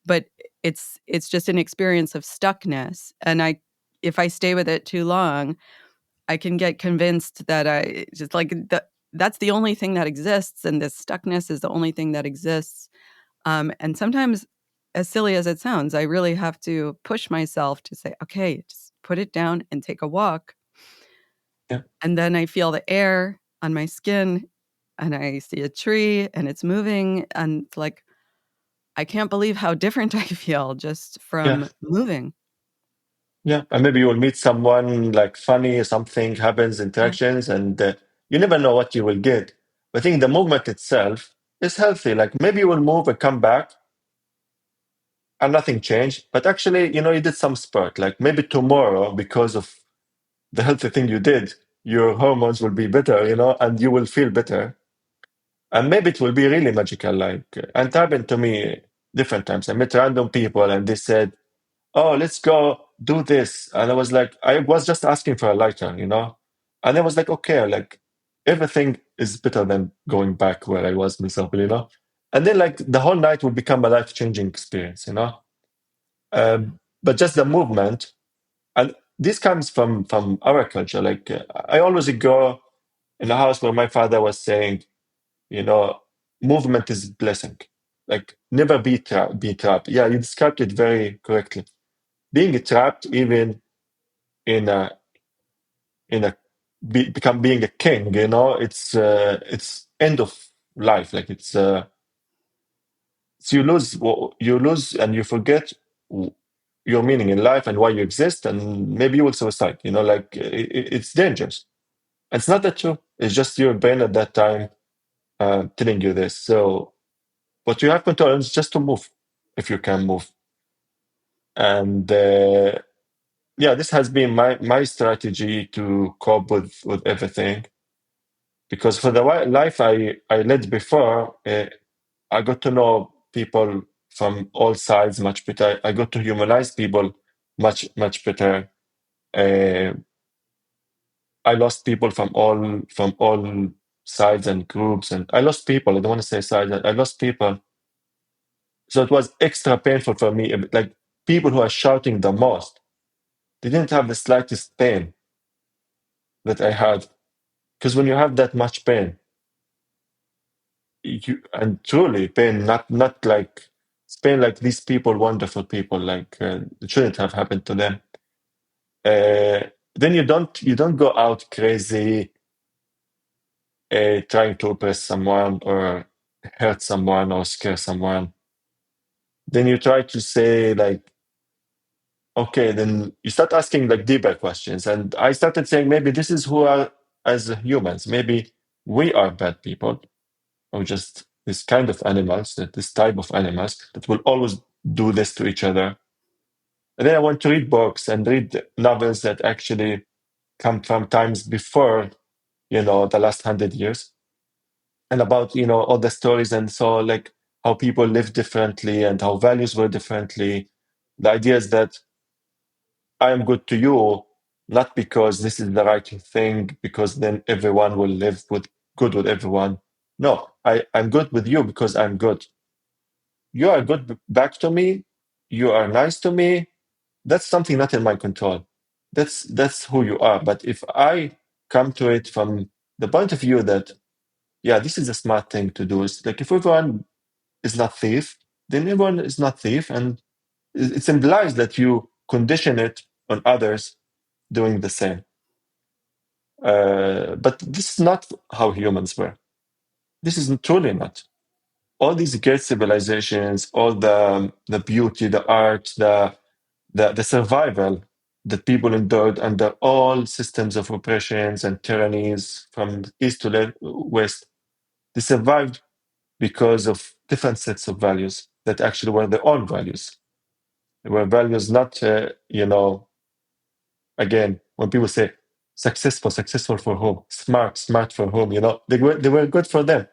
but it's just an experience of stuckness. And if I stay with it too long, I can get convinced that I just like that's the only thing that exists, and this stuckness is the only thing that exists. And sometimes, as silly as it sounds, I really have to push myself to say, okay, just put it down and take a walk. Yeah, And then I feel the air on my skin and I see a tree and it's moving. And it's like, I can't believe how different I feel just yeah, from moving. yeah. And maybe you will meet someone like funny, something happens, Yeah. interactions, and you never know what you will get. But I think the movement itself is healthy. Like maybe you will move and come back and nothing changed, but actually, you did some spurt. Like maybe tomorrow, because of the healthy thing you did, your hormones will be better, and you will feel better. And maybe it will be really magical. Like, and it happened to me different times. I met random people and they said, "Oh, let's go do this." And I was like, I was just asking for a lighter. And I was like, okay, like everything is better than going back where I was miserable. And then like the whole night will become a life-changing experience. But just the movement, and this comes from our culture. Like I always go in a house where my father was saying, you know, movement is blessing. Like never be trapped. Yeah, you described it very correctly. Being trapped, even in a become being a king. It's end of life. Like it's you lose and you forget your meaning in life and why you exist, and maybe you will suicide. Like it's dangerous. It's not that true. It's just your brain at that time telling you this. So what you have control is just to move, if you can move. And yeah, this has been my strategy to cope with everything. Because for the life I led before, I got to know people from all sides much better. I got to humanize people much better. Uh, I lost people from all sides and groups, and I lost people. I don't want to say sides. I lost people, so it was extra painful for me. Like people who are shouting the most, they didn't have the slightest pain that I had. Because when you have that much pain, and truly pain, not like it's pain like these people, wonderful people, like it shouldn't have happened to them. Uh, then you don't go out crazy, trying to oppress someone or hurt someone or scare someone. Then you try to say like, okay, then you start asking like deeper questions. And I started saying maybe this is who are as humans. Maybe we are bad people, or just this kind of animals, this type of animals that will always do this to each other. And then I want to read books and read novels that actually come from times before, the last 100 years, and about, all the stories, and so like how people live differently and how values were differently. The idea is that I am good to you, not because this is the right thing, because then everyone will live with good with everyone. No, I'm good with you because I'm good. You are good back to me. You are nice to me. That's something not in my control. That's who you are. But if I come to it from the point of view that, yeah, this is a smart thing to do. It's like if everyone is not thief, then everyone is not thief, and it implies that you condition it on others doing the same. But this is not how humans were. This is truly not. All these great civilizations, all the beauty, the art, the survival that people endured under all systems of oppressions and tyrannies from east to west. They survived because of different sets of values that actually were their own values. They were values not, again, when people say successful for whom? Smart for whom? They were good for them.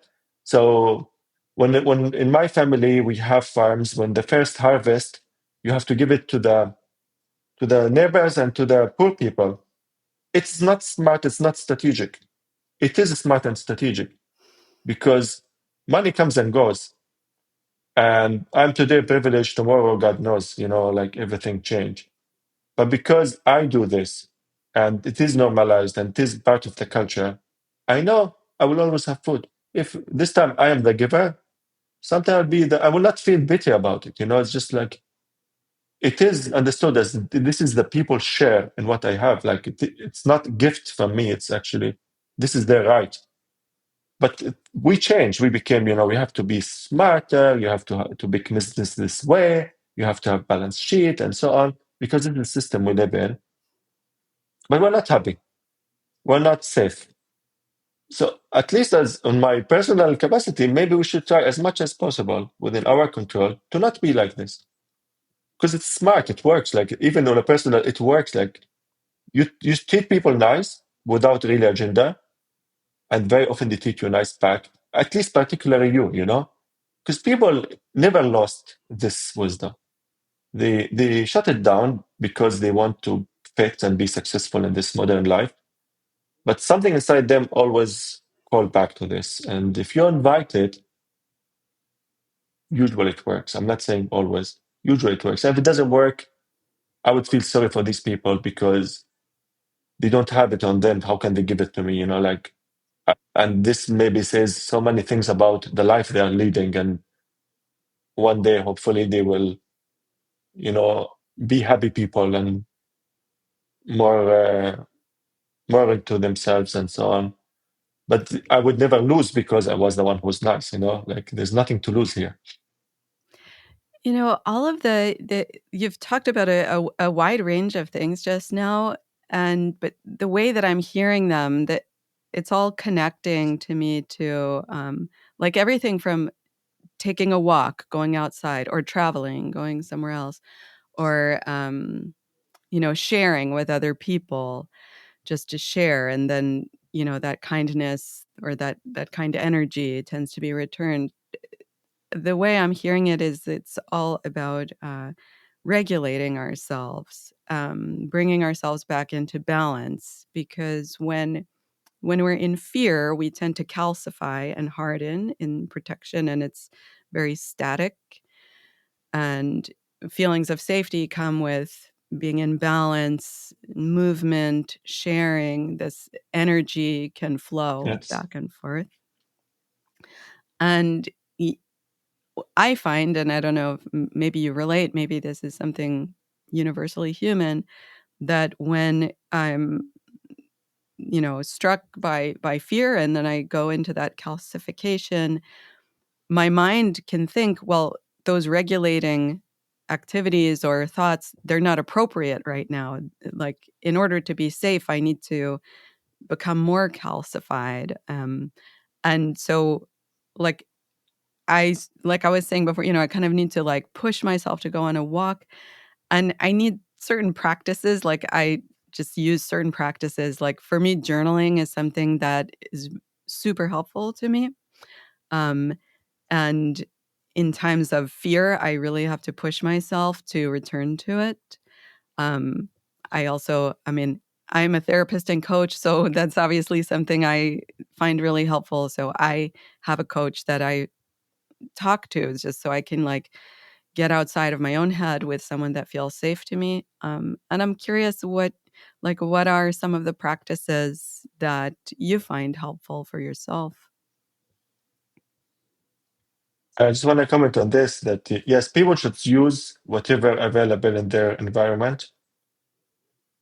So when in my family we have farms, when the first harvest, you have to give it to the neighbors and to the poor people. It's not smart, it's not strategic. It is smart and strategic because money comes and goes. And I'm today privileged, tomorrow, God knows, like everything change. But because I do this and it is normalized and it is part of the culture, I know I will always have food. If this time I am the giver, sometimes I will not feel bitter about it. It's just like it is understood as this is the people share in what I have. Like it's not gift from me. It's actually this is their right. But we changed. We became, we have to be smarter. You have to make business this way. You have to have balance sheet and so on because it's the system we live in. But we're not happy. We're not safe. So at least as on my personal capacity, maybe we should try as much as possible within our control to not be like this. Because it's smart, it works. Like even on a personal, it works. Like you treat people nice without really agenda, and very often they treat you nice back. At least particularly you. Because people never lost this wisdom. They shut it down because they want to fit and be successful in this modern life. But something inside them always call back to this. And if you invite it, usually it works. I'm not saying always. Usually it works. And if it doesn't work, I would feel sorry for these people because they don't have it on them. How can they give it to me? And this maybe says so many things about the life they are leading. And one day, hopefully, they will, be happy people and more into themselves and so on. But I would never lose because I was the one who's nice. Like there's nothing to lose here. All of the you've talked about a wide range of things just now, but the way that I'm hearing them, that it's all connecting to me to, like everything from taking a walk, going outside, or traveling, going somewhere else, or, sharing with other people just to share, and then, that kindness or that kind energy tends to be returned. The way I'm hearing it is it's all about regulating ourselves, bringing ourselves back into balance. Because when we're in fear, we tend to calcify and harden in protection, and it's very static. And feelings of safety come with being in balance, movement, sharing. This energy can flow Yes. back and forth. And I find, and I don't know if maybe you relate, maybe this is something universally human, that when I'm, struck by fear and then I go into that calcification, my mind can think, well, those regulating activities or thoughts, they're not appropriate right now. Like in order to be safe, I need to become more calcified. And so like like I was saying before, I kind of need to like push myself to go on a walk, and I need certain practices. Like I just use certain practices. Like for me, journaling is something that is super helpful to me. Um, and in times of fear, I really have to push myself to return to it. Um, I mean, I'm a therapist and coach, so that's obviously something I find really helpful. So I have a coach that I talk to just so I can like get outside of my own head with someone that feels safe to me. And I'm curious what are some of the practices that you find helpful for yourself? I just want to comment on this that yes, people should use whatever available in their environment.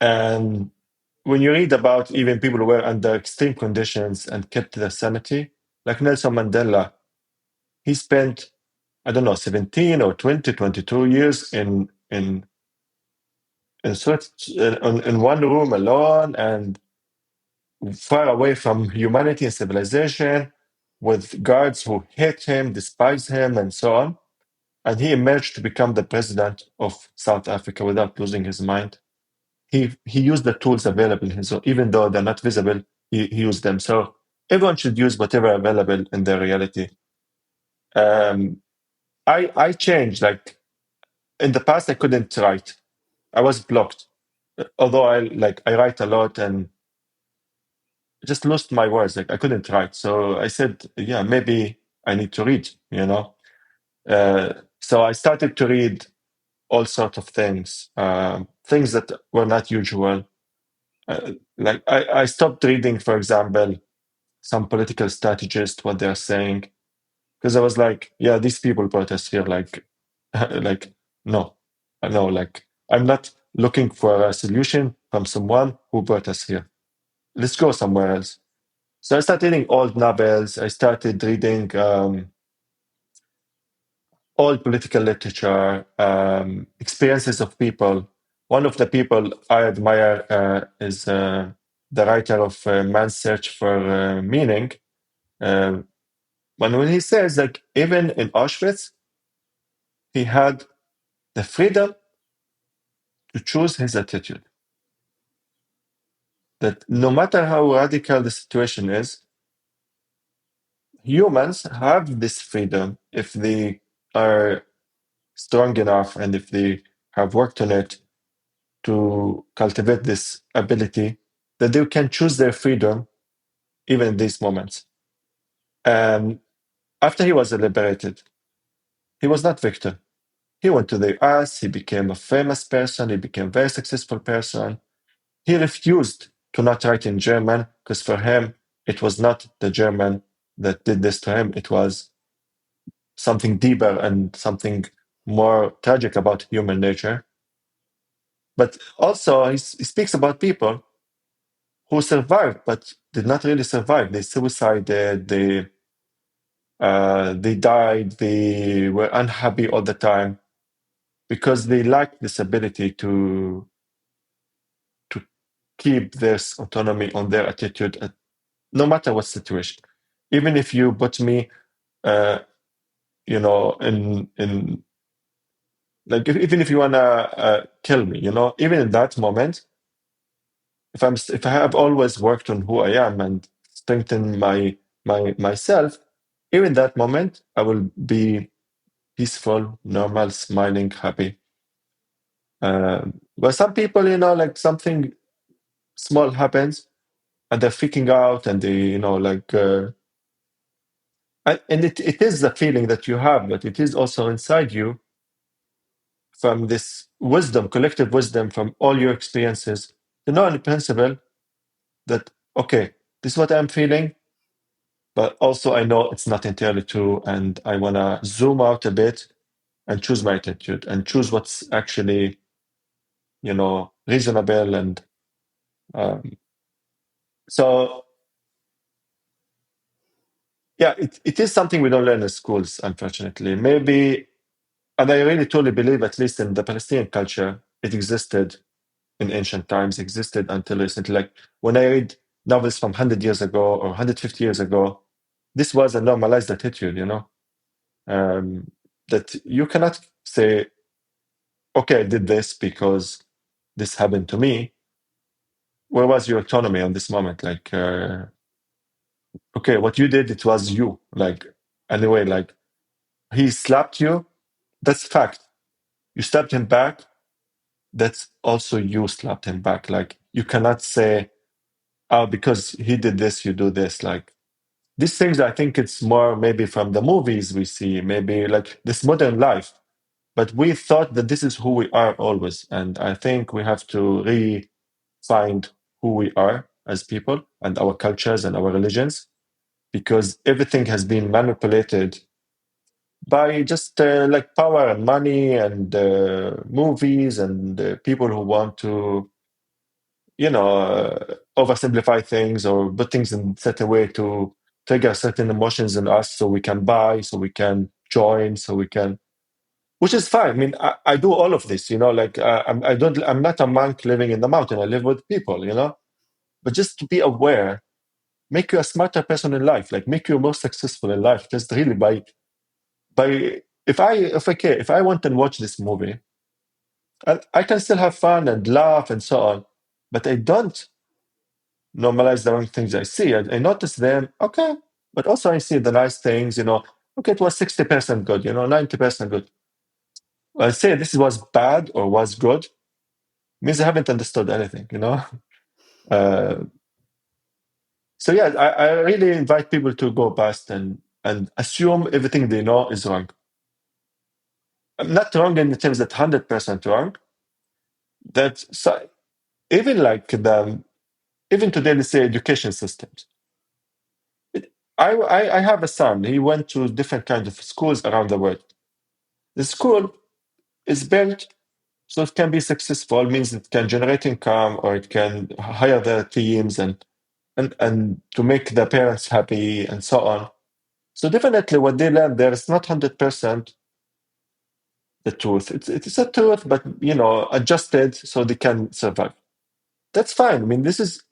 And when you read about even people who were under extreme conditions and kept their sanity, like Nelson Mandela, he spent, I don't know, 17 or 20, 22 years in one room alone and far away from humanity and civilization. with guards who hate him, despise him, and so on. And he emerged to become the president of South Africa without losing his mind. He used the tools available, so even though they're not visible, he used them. So everyone should use whatever available in their reality. I changed. Like in the past, I couldn't write. I was blocked. Although I write a lot and just lost my words. Like I couldn't write. So I said, yeah, maybe I need to read. So I started to read all sorts of things, things that were not usual. Like I stopped reading, for example, some political strategists, what they're saying, because I was like, yeah, these people brought us here. Like, like no, no, like I'm not looking for a solution from someone who brought us here. Let's go somewhere else. So I started reading old novels. I started reading old political literature, experiences of people. One of the people I admire is the writer of Man's Search for Meaning. Um, when he says, like, even in Auschwitz, he had the freedom to choose his attitude. That no matter how radical the situation is, humans have this freedom if they are strong enough and if they have worked on it to cultivate this ability that they can choose their freedom even in these moments. And after he was liberated, he was not victor. He went to the US, he became a famous person, he became a very successful person. He refused to not write in German because for him, it was not the German that did this to him. It was something deeper and something more tragic about human nature. But also, he speaks about people who survived but did not really survive. They suicided, they died, they were unhappy all the time because they lacked this ability to keep this autonomy on their attitude no matter what situation. Even if you put me, in like even if you wanna kill me, even in that moment, if I have always worked on who I am and strengthened myself, even that moment I will be peaceful, normal, smiling, happy. But some people, like something small happens and they're freaking out and they, and it is the feeling that you have, but it is also inside you from this wisdom, collective wisdom from all your experiences, to know in principle that, okay, this is what I'm feeling, but also I know it's not entirely true. And I want to zoom out a bit and choose my attitude and choose what's actually, reasonable. And um, so, yeah, it is something we don't learn in schools, unfortunately. Maybe, and I really truly believe, at least in the Palestinian culture, it existed in ancient times, existed until recently. Like when I read novels from 100 years ago or 150 years ago, this was a normalized attitude, that you cannot say, okay, I did this because this happened to me. Where was your autonomy on this moment? Like, okay, what you did, it was you. Like, anyway, like he slapped you, that's fact. You slapped him back, that's also you slapped him back. Like, you cannot say, oh, because he did this, you do this. Like, these things, I think it's more maybe from the movies we see, maybe like this modern life. But we thought that this is who we are always. And I think we have to re-find who we are as people and our cultures and our religions, because everything has been manipulated by just like power and money and movies and people who want to, oversimplify things or put things in certain way to trigger certain emotions in us so we can buy, so we can join, so we can, which is fine. I mean, I do all of this, like I'm not a monk living in the mountain. I live with people, but just to be aware make you a smarter person in life, like make you more successful in life. Just really by if I want and watch this movie, I can still have fun and laugh and so on, but I don't normalize the wrong things I see. I notice them, okay, but also I see the nice things, okay, it was 60% good, 90% good. I say this was bad or was good, means I haven't understood anything. Uh, so yeah, I really invite people to go past and assume everything they know is wrong. I'm not wrong in the terms that 100% wrong. That so, even like even today, let's say education systems. I have a son. He went to different kinds of schools around the world. The school is built so it can be successful, means it can generate income or it can hire the teams and to make the parents happy and so on. So definitely what they learn there is not 100% the truth. It's a truth, but adjusted so they can survive. That's fine. I mean, this is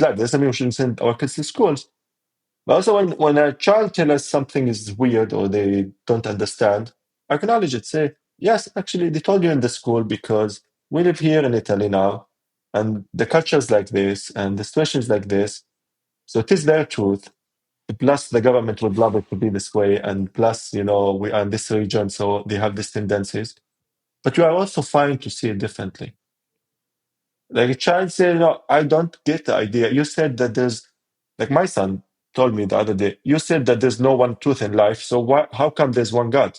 life. Doesn't mean we shouldn't send our kids to schools. But also when a child tells us something is weird or they don't understand, acknowledge it. Say, yes, actually they told you in the school because we live here in Italy now, and the culture is like this, and the situation is like this. So it is their truth. Plus, the government would love it to be this way, and plus, we are in this region, so they have these tendencies. But you are also fine to see it differently. Like a child said, no, I don't get the idea. You said that there's, like my son told me the other day, you said that there's no one truth in life. So how come there's one God?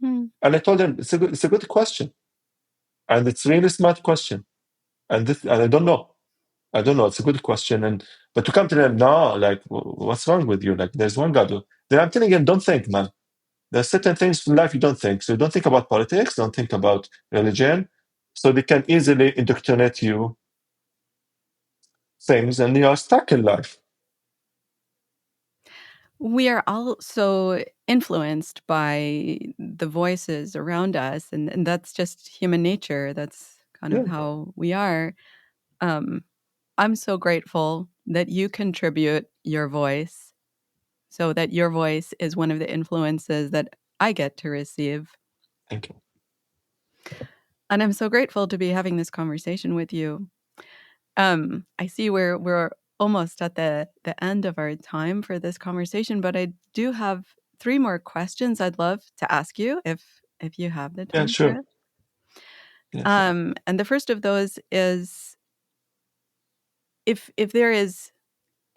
Hmm. And I told him, it's a good question. And it's a really smart question. And I don't know. I don't know. It's a good question. But to come to them, no, like, what's wrong with you? Like, there's one God. Then I'm telling him, don't think, man. There are certain things in life you don't think. So you don't think about politics, don't think about religion. So they can easily indoctrinate you things and you are stuck in life. We are all so influenced by the voices around us, and that's just human nature. That's kind of Yeah, how we are. Um, I'm so grateful that you contribute your voice so that your voice is one of the influences that I get to receive. thank you. And I'm so grateful to be having this conversation with you. I see we're almost at the end of our time for this conversation, but I do have 3 more questions I'd love to ask you if you have the Yeah, time for sure. it. Yes. And the first of those is if there is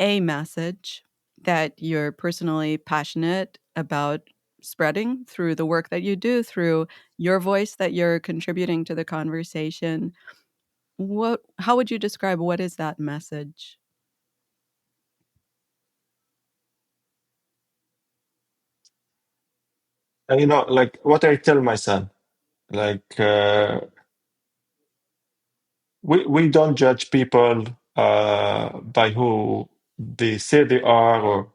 a message that you're personally passionate about spreading through the work that you do, through your voice that you're contributing to the conversation, how would you describe what is that message? And like what I tell my son, like we don't judge people by who they say they are or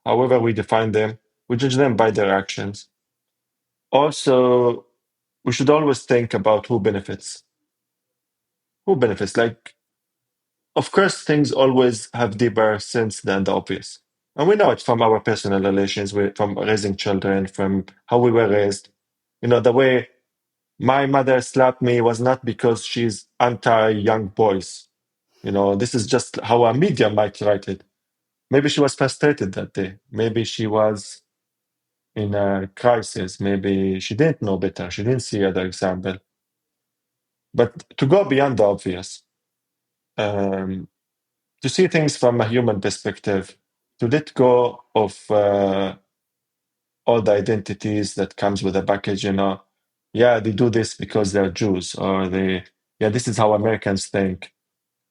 however we define them. We judge them by their actions. Also, we should always think about who benefits. Who benefits? Like, of course, things always have deeper sense than the obvious. And we know it from our personal relations, from raising children, from how we were raised. The way my mother slapped me was not because she's anti young boys. This is just how a media might write it. Maybe she was frustrated that day. Maybe she was in a crisis. Maybe she didn't know better. She didn't see other example. But to go beyond the obvious, um, to see things from a human perspective, to let go of all the identities that comes with a package. Yeah, they do this because they're Jews, or yeah, this is how Americans think.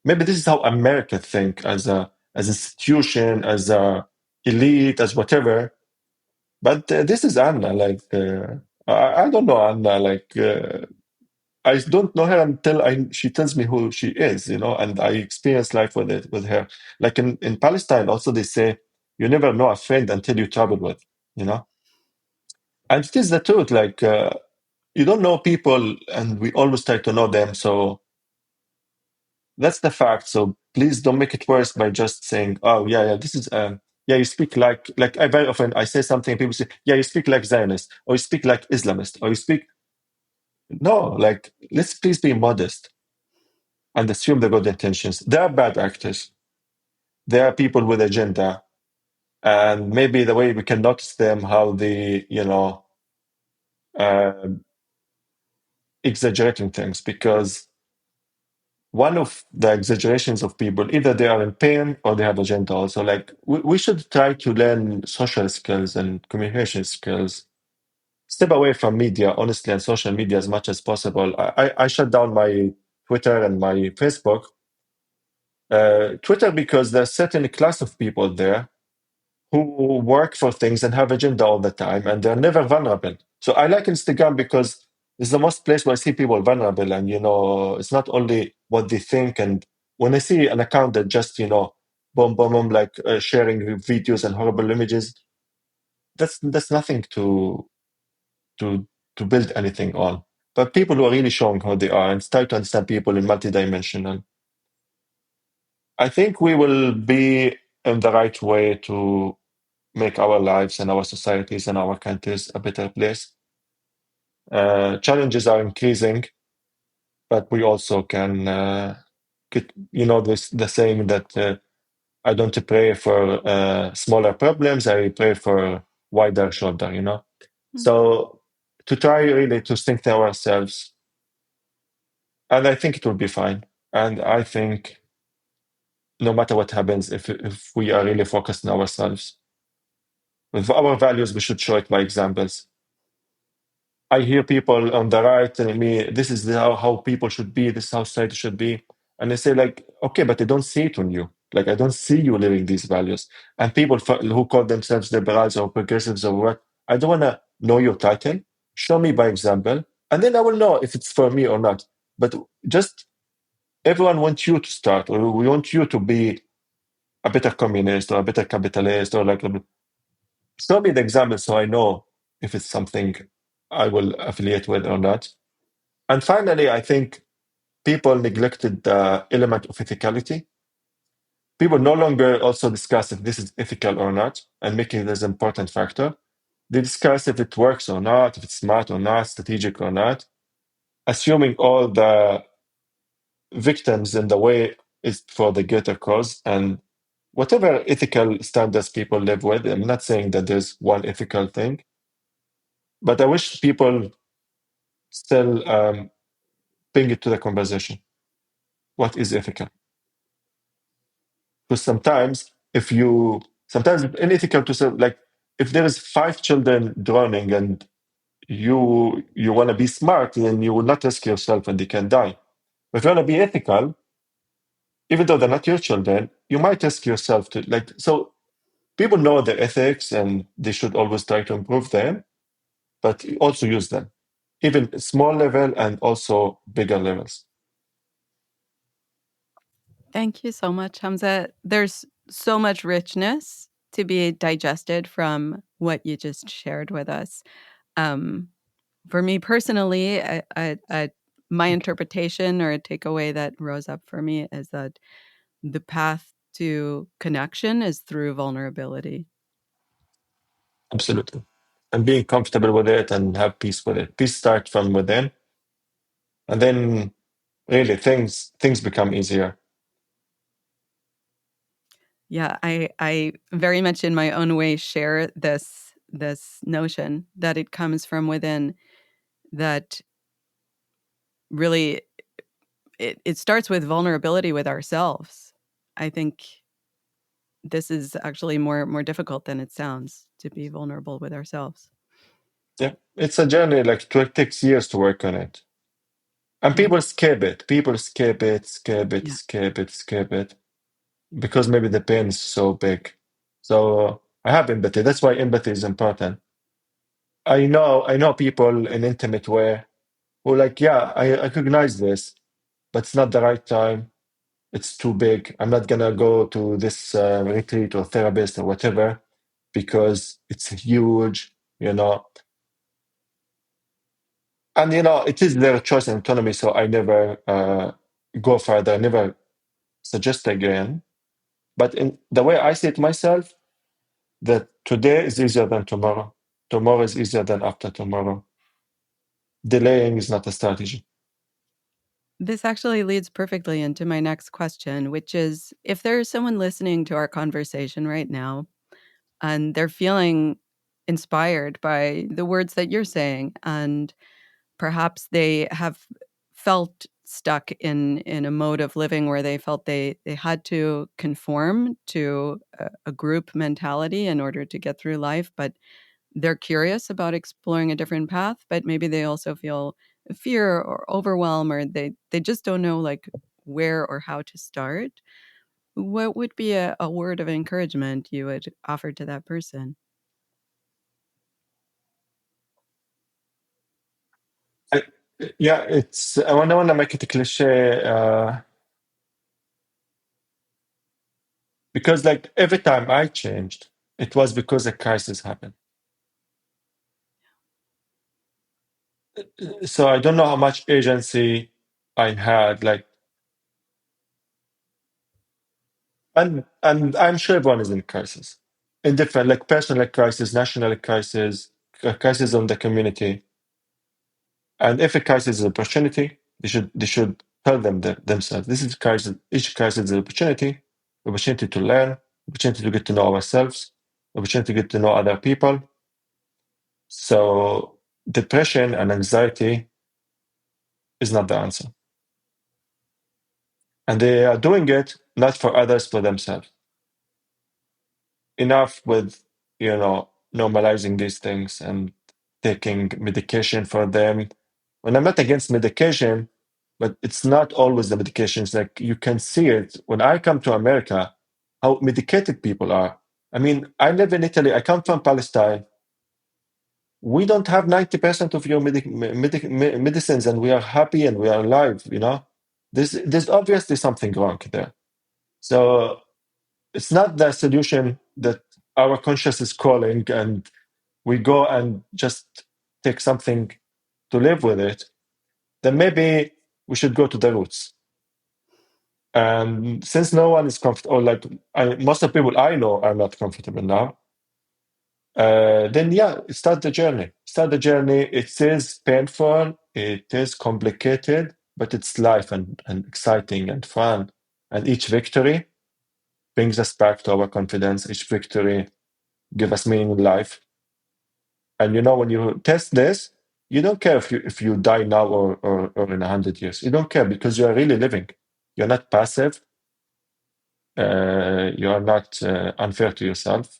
Maybe this is how America think as institution, as a elite, as whatever. But this is Anna. Like I don't know Anna. Like I don't know her until she tells me who she is. And I experience life with her. Like in Palestine, also they say you never know a friend until you travel with. You know, and it is the truth. Like you don't know people, and we always try to know them. So That's the fact. So please don't make it worse by just saying, "Oh, yeah, this is yeah, you speak like I very often I say something, people say, yeah, you speak like Zionist, or you speak like Islamist, or you speak no, like let's please be modest and assume the good intentions. There are bad actors. There are people with agenda, and maybe the way we can notice them, how they, uh, exaggerating things, because one of the exaggerations of people, either they are in pain or they have agenda also. Like we should try to learn social skills and communication skills. Step away from media, honestly, and social media as much as possible. I shut down my Twitter and my Facebook. Twitter, because there's certain class of people there who work for things and have agenda all the time, and they're never vulnerable. So I like Instagram because it's the most place where I see people vulnerable, and it's not only what they think. And when I see an account that just boom, boom, boom, like sharing videos and horrible images, that's nothing to to build anything on. But people who are really showing who they are and start to understand people in multidimensional, I think we will be in the right way to make our lives and our societies and our countries a better place. Challenges are increasing, but we also can get, this the saying that I don't pray for smaller problems, I pray for wider shoulder. So to try really to strengthen ourselves, and I think it will be fine. And I think no matter what happens, if we are really focused on ourselves, with our values, we should show it by examples. I hear people on the right telling me this is how people should be, this is how society should be. And I say, like, okay, but I don't see it on you. Like, I don't see you living these values. And people who call themselves liberals or progressives or what, I don't want to know your title. Show me by example. And then I will know if it's for me or not. But just everyone wants you to start, or we want you to be a better communist or a better capitalist, or like, show me the example so I know if it's something I will affiliate with or not. And finally, I think people neglected the element of ethicality. People no longer also discuss if this is ethical or not and making it as an important factor. They discuss if it works or not, if it's smart or not, strategic or not, assuming all the victims in the way is for the greater cause. And whatever ethical standards people live with, I'm not saying that there's one ethical thing, but I wish people still bring it to the conversation. What is ethical? Because sometimes it's unethical to say, like, if there is 5 children drowning and you want to be smart, then you will not risk yourself and they can die. But if you want to be ethical, even though they're not your children, you might risk yourself to, like, so people know their ethics and they should always try to improve them, but also use them, even small level and also bigger levels. Thank you so much, Hamza. There's so much richness to be digested from what you just shared with us. Um, for me personally, my interpretation or a takeaway that rose up for me is that the path to connection is through vulnerability. Absolutely. And being comfortable with it and have peace with it. Peace starts from within, and then really things become easier. Yeah, I very much in my own way share this notion that it comes from within, that really it starts with vulnerability with ourselves. I think this is actually more difficult than it sounds, to be vulnerable with ourselves. Yeah, it's a journey. Like it takes years to work on it, and Yeah. people skip it. People skip it, skip it, Yeah. skip it, skip it, because maybe the pain is so big. So I have empathy. That's why empathy is important. I know people in intimate way who, like, yeah, I recognize this, but it's not the right time. It's too big. I'm not gonna go to this retreat or therapist or whatever because it's huge, And it is their choice and autonomy. So I never go further. I never suggest again. But in the way I see it myself, that today is easier than tomorrow. Tomorrow is easier than after tomorrow. Delaying is not a strategy. This actually leads perfectly into my next question, which is if there's someone listening to our conversation right now and they're feeling inspired by the words that you're saying, and perhaps they have felt stuck in a mode of living where they felt they had to conform to a group mentality in order to get through life, but they're curious about exploring a different path, but maybe they also feel fear or overwhelm, or they just don't know like where or how to start. What would be a word of encouragement you would offer to that person? I, yeah, it's. I want to make it a cliche because, like, every time I changed, it was because a crisis happened. So I don't know how much agency I had. Like, and I'm sure everyone is in crisis, in different, like, personal crisis, national crisis, crisis on the community. And if a crisis is an opportunity, they should tell themselves this is a crisis. Each crisis is an opportunity to learn, opportunity to get to know ourselves, opportunity to get to know other people. So depression and anxiety is not the answer, and they are doing it not for others, for themselves. Enough with normalizing these things and taking medication for them. When I'm not against medication, but it's not always the medications. Like, you can see it when I come to America, how medicated people are. I mean, I live in Italy. I come from Palestine. We don't have 90% of your medicines, and we are happy and we are alive. There's obviously something wrong there. So it's not the solution that our conscience is calling and we go and just take something to live with it. Then maybe we should go to the roots. And since no one is comfortable, or like most of the people I know are not comfortable now, then yeah, start the journey. Start the journey. It is painful, it is complicated, but it's life and exciting and fun. And each victory brings us back to our confidence. Each victory gives us meaning in life. And when you test this, you don't care if you die now or in 100 years. You don't care because you are really living. You're not passive. You are not unfair to yourself.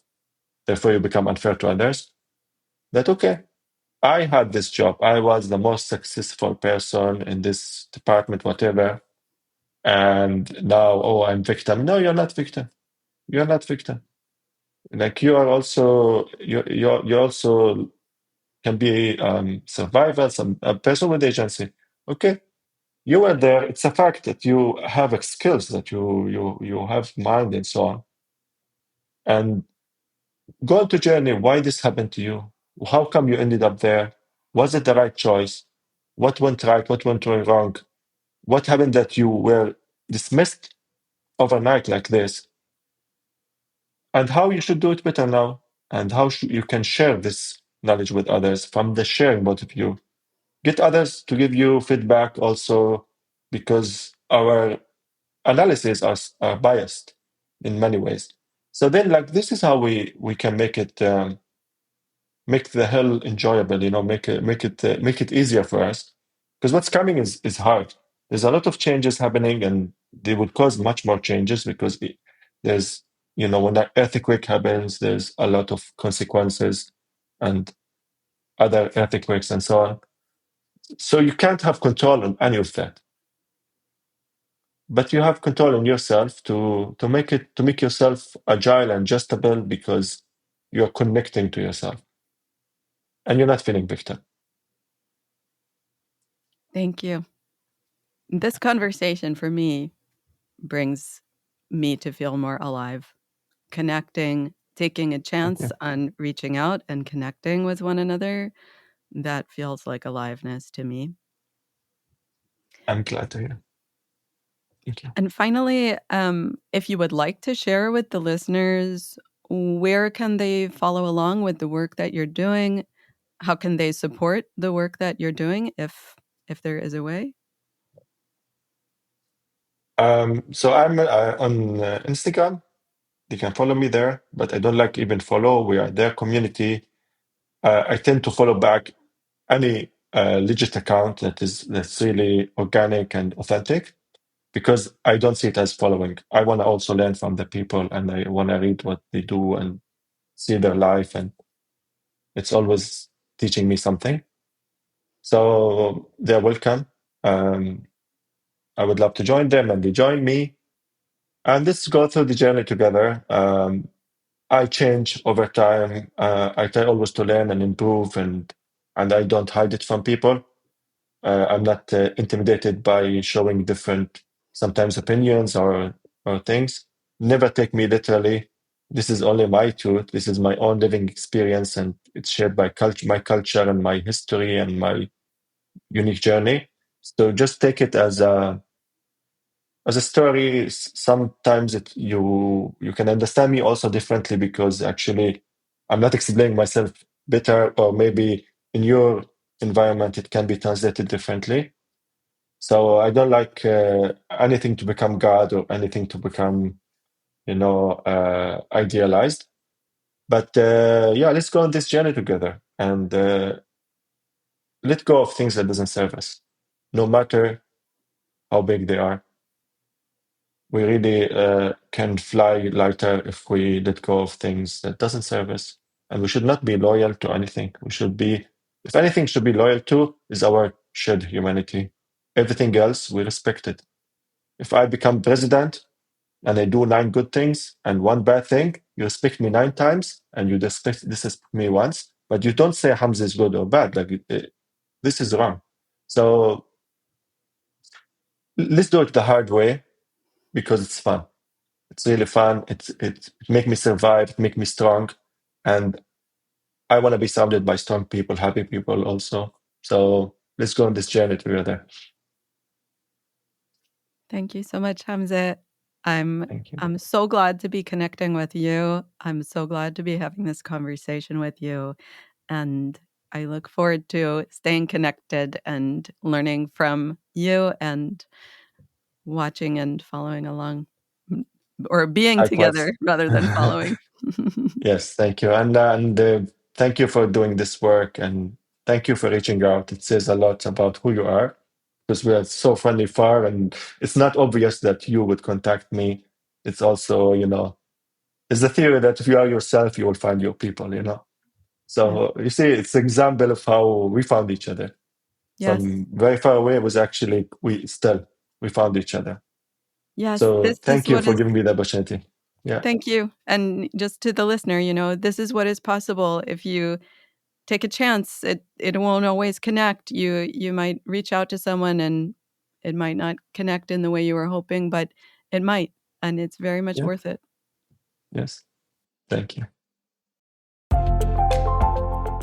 Therefore, you become unfair to others. That's okay. I had this job. I was the most successful person in this department, whatever. And now, oh, I'm victim. No, you're not victim. You're not victim. Like, you are also you also can be survivor, a person with agency. Okay, you were there. It's a fact that you have skills, that you have mind and so on. And go into journey. Why this happened to you? How come you ended up there? Was it the right choice? What went right? What went wrong? What happened that you were dismissed overnight like this? And how you should do it better now? And how you can share this knowledge with others from the sharing point of view. Get others to give you feedback also, because our analyses are biased in many ways. So then, like, this is how we can make it make the hell enjoyable. Make it easier for us, because what's coming is hard. There's a lot of changes happening, and they would cause much more changes because there's when that earthquake happens, there's a lot of consequences and other earthquakes and so on. So you can't have control on any of that, but you have control on yourself to make yourself agile and adjustable, because you're connecting to yourself and you're not feeling victim. Thank you. This conversation for me brings me to feel more alive, connecting, taking a chance Okay. on reaching out and connecting with one another. That feels like aliveness to me. I'm glad to hear. Thank you. And finally, if you would like to share with the listeners, where can they follow along with the work that you're doing? How can they support the work that you're doing if there is a way? So I'm on Instagram. You can follow me there, but I don't like even follow. We are their community. I tend to follow back any legit account that's really organic and authentic, because I don't see it as following. I want to also learn from the people, and I want to read what they do and see their life, and it's always teaching me something. So they're welcome. I would love to join them, and they join me, and let's go through the journey together. I change over time. I try always to learn and improve, and I don't hide it from people. I'm not intimidated by showing different, sometimes opinions or things. Never take me literally. This is only my truth. This is my own living experience, and it's shared by my culture and my history and my unique journey. So just take it as a story. Sometimes you can understand me also differently, because actually I'm not explaining myself better, or maybe in your environment it can be translated differently. So I don't like anything to become God, or anything to become, idealized. But yeah, let's go on this journey together, and let go of things that doesn't serve us, no matter how big they are. We really can fly lighter if we let go of things that doesn't serve us. And we should not be loyal to anything. We should be, if anything should be loyal to, is our shared humanity. Everything else, we respect it. If I become president and I do 9 good things and 1 bad thing, you respect me 9 times, and you disrespect me once, but you don't say Hamza is good or bad. Like, this is wrong. So let's do it the hard way, because it's fun. It's really fun. It make me survive. It make me strong, and I want to be surrounded by strong people, happy people also. So let's go on this journey together. Thank you so much, Hamze. I'm Thank you. I'm so glad to be connecting with you. I'm so glad to be having this conversation with you, and I look forward to staying connected and learning from you and watching and following along, or being Likewise. together rather than following. Yes, thank you, and thank you for doing this work, and thank you for reaching out. It says a lot about who you are, because we are so friendly far, and it's not obvious that you would contact me. It's also, it's the theory that if you are yourself, you will find your people. Yeah. So you see, it's an example of how we found each other. Yes. From very far away, it was actually we found each other. Yes, So this is thank you what for is. giving me the opportunity. Yeah, Thank you. And just to the listener, this is what is possible if you take a chance. It won't always connect. You might reach out to someone and it might not connect in the way you were hoping, but it might, and it's very much yeah, worth it. yes. Thank you.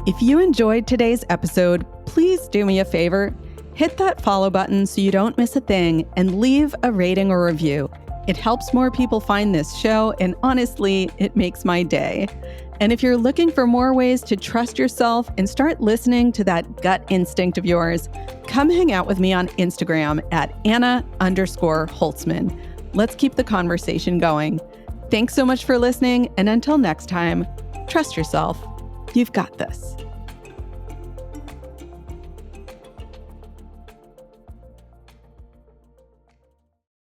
If you enjoyed today's episode, please do me a favor. Hit that follow button so you don't miss a thing, and leave a rating or review. It helps more people find this show, and honestly, it makes my day. And if you're looking for more ways to trust yourself and start listening to that gut instinct of yours, come hang out with me on Instagram at Anna_Holtzman. Let's keep the conversation going. Thanks so much for listening, and until next time, trust yourself. You've got this.